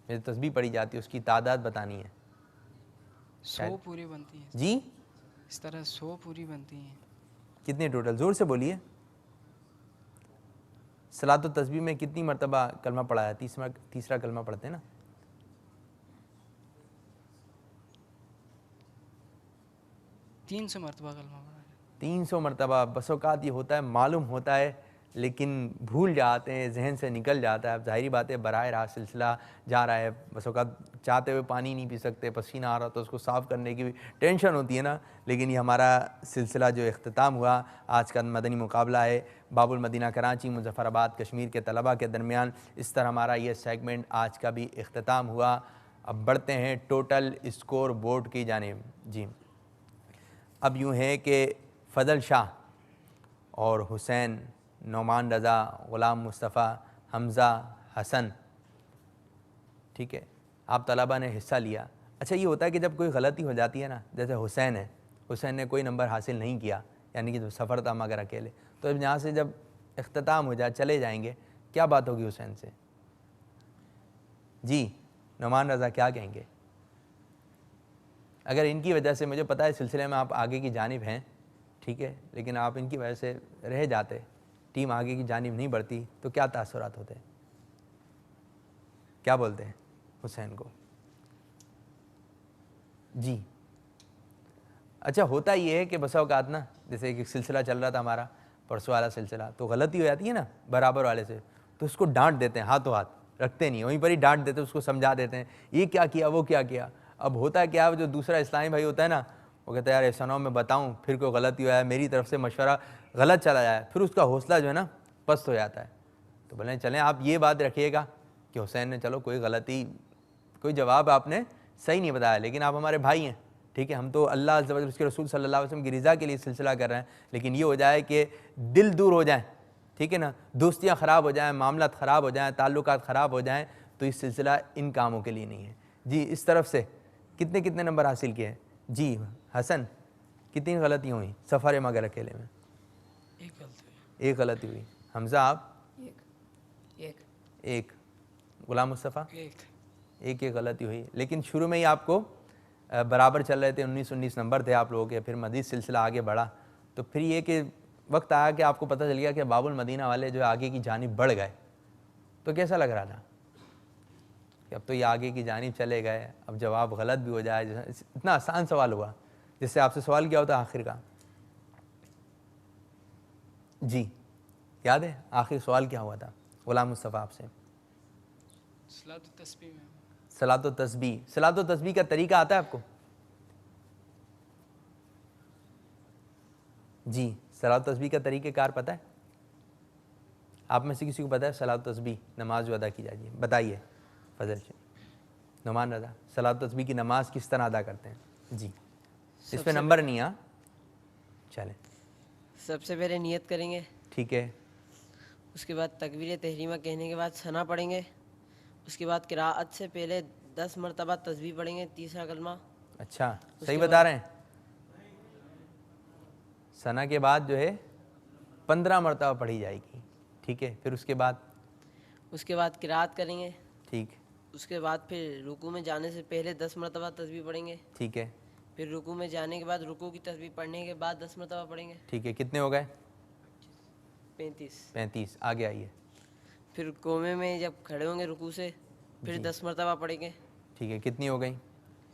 میں جو تسبیح پڑھی جاتی ہے اس کی تعداد بتانی ہے. 100 پوری بنتی ہیں. جی اس طرح 100 پوری بنتی ہیں. کتنے ٹوٹل؟ زور سے بولیے. صلاۃ و تسبیح میں کتنی مرتبہ کلمہ پڑھا ہے؟ تیسرا کلمہ پڑھتے ہیں نا. 300 مرتبہ کلمہ پڑھا ہے. 300 مرتبہ. بس اوقات یہ ہوتا ہے, معلوم ہوتا ہے لیکن بھول جاتے ہیں, ذہن سے نکل جاتا ہے. اب ظاہری بات ہے براہ راست سلسلہ جا رہا ہے, بس اوقات چاہتے ہوئے پانی نہیں پی سکتے, پسینہ آ رہا تو اس کو صاف کرنے کی بھی ٹینشن ہوتی ہے نا. لیکن یہ ہمارا سلسلہ جو اختتام ہوا, آج کا مدنی مقابلہ ہے باب المدینہ کراچی مظفر آباد کشمیر کے طلباء کے درمیان. اس طرح ہمارا یہ سیگمنٹ آج کا بھی اختتام ہوا. اب بڑھتے ہیں ٹوٹل اسکور بورڈ کی جانب. جی اب یوں ہے کہ فضل شاہ اور حسین, نعمان رضا, غلام مصطفیٰ, حمزہ, حسن, ٹھیک ہے, آپ طلبہ نے حصہ لیا. اچھا یہ ہوتا ہے کہ جب کوئی غلطی ہو جاتی ہے نا, جیسے حسین ہے, حسین نے کوئی نمبر حاصل نہیں کیا, یعنی کہ جب سفر تھا مگر اکیلے, تو اب یہاں سے جب اختتام ہو جائے چلے جائیں گے, کیا بات ہوگی حسین سے؟ جی نعمان رضا کیا کہیں گے؟ اگر ان کی وجہ سے, مجھے پتہ ہے سلسلے میں آپ آگے کی جانب ہیں, ٹھیک ہے, لیکن آپ ان کی وجہ سے رہ جاتے, ٹیم آگے کی جانب نہیں بڑھتی, تو کیا تاثرات ہوتے؟ کیا بولتے ہیں حسین کو؟ جی اچھا ہوتا یہ ہے کہ بسا اوقات نا, جیسے ایک سلسلہ چل رہا تھا ہمارا پرسوں والا سلسلہ, تو غلطی ہو جاتی ہے نا برابر والے سے, تو اس کو ڈانٹ دیتے ہیں, ہاتھوں ہاتھ رکھتے نہیں, وہیں پر ہی ڈانٹ دیتے, اس کو سمجھا دیتے ہیں یہ کیا کیا وہ کیا کیا. اب ہوتا ہے کیا, جو دوسرا اسلامی بھائی ہوتا ہے نا, وہ کہتا ہے یار ایسا نہ ہو میں بتاؤں پھر کوئی غلطی ہوا ہے, میری طرف سے مشورہ غلط چلا جائے, پھر اس کا حوصلہ جو ہے نا پست ہو جاتا ہے. تو بولیں چلیں آپ یہ بات رکھیے گا کہ حسین نے چلو کوئی غلطی, کوئی جواب آپ نے صحیح نہیں بتایا, لیکن آپ ہمارے بھائی ہیں, ٹھیک ہے, ہم تو اللہ عز و جل اس کے رسول صلی اللہ علیہ وسلم کی رضا کے لیے سلسلہ کر رہے ہیں, لیکن یہ ہو جائے کہ دل دور ہو جائیں, ٹھیک ہے نا, دوستیاں خراب ہو جائیں, معاملات خراب ہو جائیں, تعلقات خراب ہو جائیں, تو یہ سلسلہ ان کاموں کے لیے نہیں ہے. جی اس طرف سے کتنے نمبر حاصل کیے ہیں؟ جی حسن کتنی غلطیاں ہوئیں سفر مگر اکیلے میں؟ ایک غلطی ہوئی. حمزہ آپ؟ ایک. غلام مصطفیٰ؟ ایک غلطی ہوئی, لیکن شروع میں ہی آپ کو برابر چل رہے تھے, 19 نمبر تھے آپ لوگوں کے, پھر مزید سلسلہ آگے بڑھا, تو پھر یہ کہ وقت آیا کہ آپ کو پتہ چل گیا کہ باب المدینہ والے جو آگے کی جانب بڑھ گئے, تو کیسا لگ رہا تھا کہ اب تو یہ آگے کی جانب چلے گئے, اب جواب غلط بھی ہو جائے, اتنا آسان سوال ہوا جس سے آپ سے سوال کیا ہوتا آخر کا؟ جی یاد ہے آخر سوال کیا ہوا تھا غلام مصطفیٰ آپ سے؟ صلاۃ التسبیح میں صلاۃ و تسبیح، صلاۃ و تسبیح کا طریقہ آتا ہے آپ کو؟ جی، صلاۃ و تسبیح کا طریقہ کار پتہ ہے؟ آپ میں سے کسی کو پتہ ہے صلاۃ و تسبیح نماز جو ادا کی جاتی ہے؟ بتائیے فضل سے نعمان رضا، صلاۃ و تسبیح کی نماز کس طرح ادا کرتے ہیں؟ جی، اس پہ نمبر نہیں ہاں، چلیں سب سے پہلے نیت کریں گے، ٹھیک ہے، اس کے بعد تکبیر تحریمہ کہنے کے بعد ثنا پڑھیں گے، اس کے بعد قراءت سے پہلے 10 مرتبہ تسبیح پڑھیں گے، تیسرا کلمہ، اچھا صحیح بتا رہے ہیں؟ ثنا کے بعد جو ہے 15 مرتبہ پڑھی جائے گی، ٹھیک ہے، پھر اس کے بعد قراءت کریں گے، ٹھیک، اس کے بعد پھر رکوع میں جانے سے پہلے 10 مرتبہ تسبیح پڑھیں گے، ٹھیک ہے، پھر رکوع میں جانے کے بعد رکوع کی تسبیح پڑھنے کے بعد 10 مرتبہ پڑھیں گے، ٹھیک ہے، کتنے ہو گئے؟ 35، آگے آئیے، پھر قومے میں جب کھڑے ہوں گے رکوع سے پھر 10 مرتبہ پڑھیں گے، ٹھیک ہے، کتنی ہو گئی؟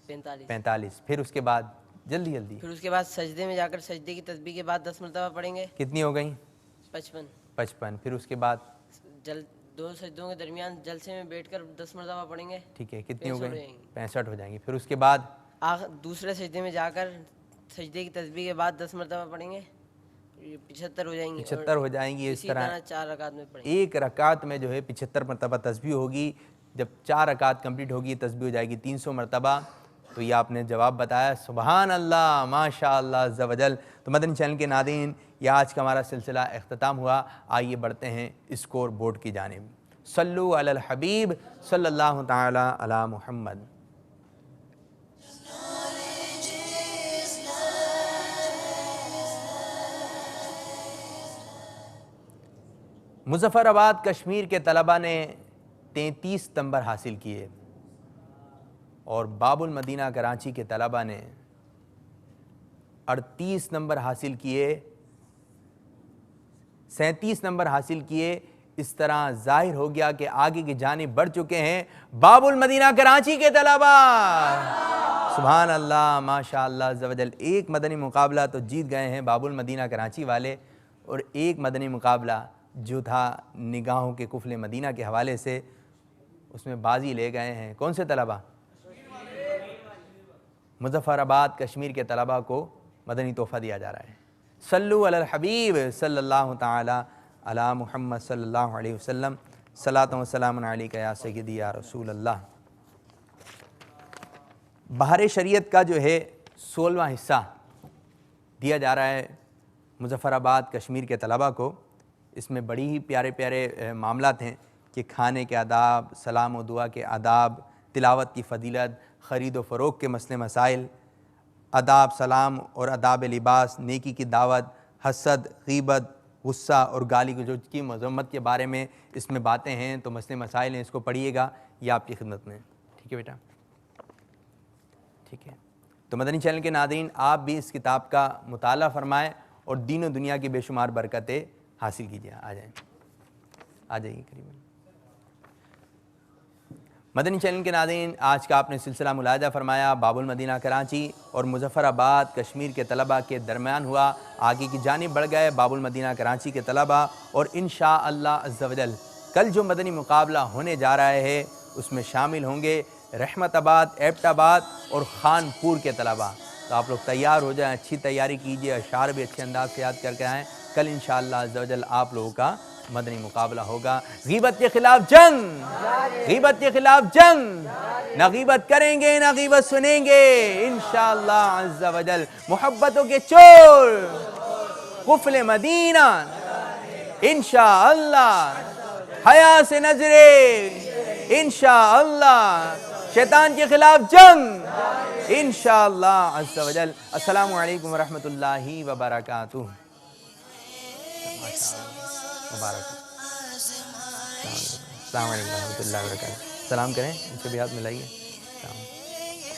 45، پھر اس کے بعد جلدی پھر اس کے بعد سجدے میں جا کر سجدے کی تسبیح کے بعد 10 مرتبہ پڑھیں گے، کتنی ہو گئی؟ 55، پھر اس کے بعد دو سجدوں کے درمیان جلسے میں بیٹھ کر 10 مرتبہ پڑھیں گے، ٹھیک ہے، کتنی ہو 65 گئی؟ ہو جائیں گی۔ 65 ہو جائیں گی، پھر اس کے بعد دوسرے سجدے میں جا کر سجدے کی تسبیح کے بعد 10 مرتبہ پڑھیں گے، 75 ہو جائیں گی، 75 ہو جائیں گی، اس اسی طرح 4 رکعت میں پڑھیں گے۔ ایک رکعت میں جو ہے 75 مرتبہ تسبیح ہوگی، جب 4 رکعت کمپلیٹ ہوگی تسبیح ہو جائے گی 300 مرتبہ۔ تو یہ آپ نے جواب بتایا، سبحان اللہ، ماشاء اللہ عز و جل۔ تو مدنی چینل کے ناظرین، یہ آج کا ہمارا سلسلہ اختتام ہوا، آئیے بڑھتے ہیں اسکور بورڈ کی جانب۔ صلو علی الحبیب صلی اللہ تعالی علی محمد۔ مظفر آباد کشمیر کے طلبہ نے 33 نمبر حاصل کیے اور باب المدینہ کراچی کے طلبہ نے 38 نمبر حاصل کیے، 37 نمبر حاصل کیے۔ اس طرح ظاہر ہو گیا کہ آگے کی جانب بڑھ چکے ہیں باب المدینہ کراچی کے طلبہ۔ سبحان اللہ، ماشاء اللہ عز و جل۔ ایک مدنی مقابلہ تو جیت گئے ہیں باب المدینہ کراچی والے، اور ایک مدنی مقابلہ جو تھا نگاہوں کے قفل مدینہ کے حوالے سے، اس میں بازی لے گئے ہیں کون سے طلبہ؟ مظفر آباد کشمیر کے طلبہ کو مدنی تحفہ دیا جا رہا ہے۔ صلو علی الحبیب صلی اللہ تعالی علی محمد صلی اللہ علیہ وسلم۔ صلاۃ و سلام علیک یا سیدی یا رسول اللہ۔ بہار شریعت کا جو ہے 16واں حصہ دیا جا رہا ہے مظفر آباد کشمیر کے طلبہ کو۔ اس میں بڑی ہی پیارے پیارے معاملات ہیں کہ کھانے کے آداب، سلام و دعا کے آداب، تلاوت کی فضیلت، خرید و فروخت کے مسئلے مسائل، آداب سلام اور آداب لباس، نیکی کی دعوت، حسد، غیبت، غصہ اور گالی گلوچ کی مذمت کے بارے میں اس میں باتیں ہیں، تو مسئلے مسائل ہیں، اس کو پڑھیے گا، یہ آپ کی خدمت میں، ٹھیک ہے بیٹا؟ ٹھیک ہے، تو مدنی چینل کے ناظرین، آپ بھی اس کتاب کا مطالعہ فرمائیں اور دین و دنیا کی بے شمار برکتیں حاصل کیجیے۔ آ جائیے قریب۔ مدنی چینل کے ناظرین، آج کا آپ نے سلسلہ ملاحظہ فرمایا باب المدینہ کراچی اور مظفر آباد کشمیر کے طلبہ کے درمیان ہوا۔ آگے کی جانب بڑھ گئے باب المدینہ کراچی کے طلبہ، اور انشاءاللہ عز و جل کل جو مدنی مقابلہ ہونے جا رہا ہے اس میں شامل ہوں گے رحمت آباد، ایبٹ آباد اور خانپور کے طلبہ۔ تو آپ لوگ تیار ہو جائیں، اچھی تیاری کیجیے، اشعار بھی اچھے انداز سے یاد کر کے آئیں۔ کل انشاءاللہ عز و جل آپ لوگوں کا مدنی مقابلہ ہوگا۔ غیبت کے خلاف جنگ، غیبت کے خلاف جنگ، نہ غیبت کریں گے نہ غیبت سنیں گے انشاءاللہ عز و جل۔ محبتوں کے چور قفل مدینہ انشاءاللہ، حیا سے نظریں انشاءاللہ، شیطان کے خلاف جنگ انشاءاللہ عز و جل۔ السلام علیکم ورحمۃ اللہ وبرکاتہ۔ مبارک، السلام علیکم ورحمۃ اللہ وبرکاتہ۔ سلام کریں، ان سے بھی ہاتھ ملائیے،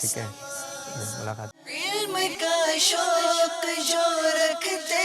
ٹھیک ہے، ملاقات۔ علم کا شوق جو رکھتے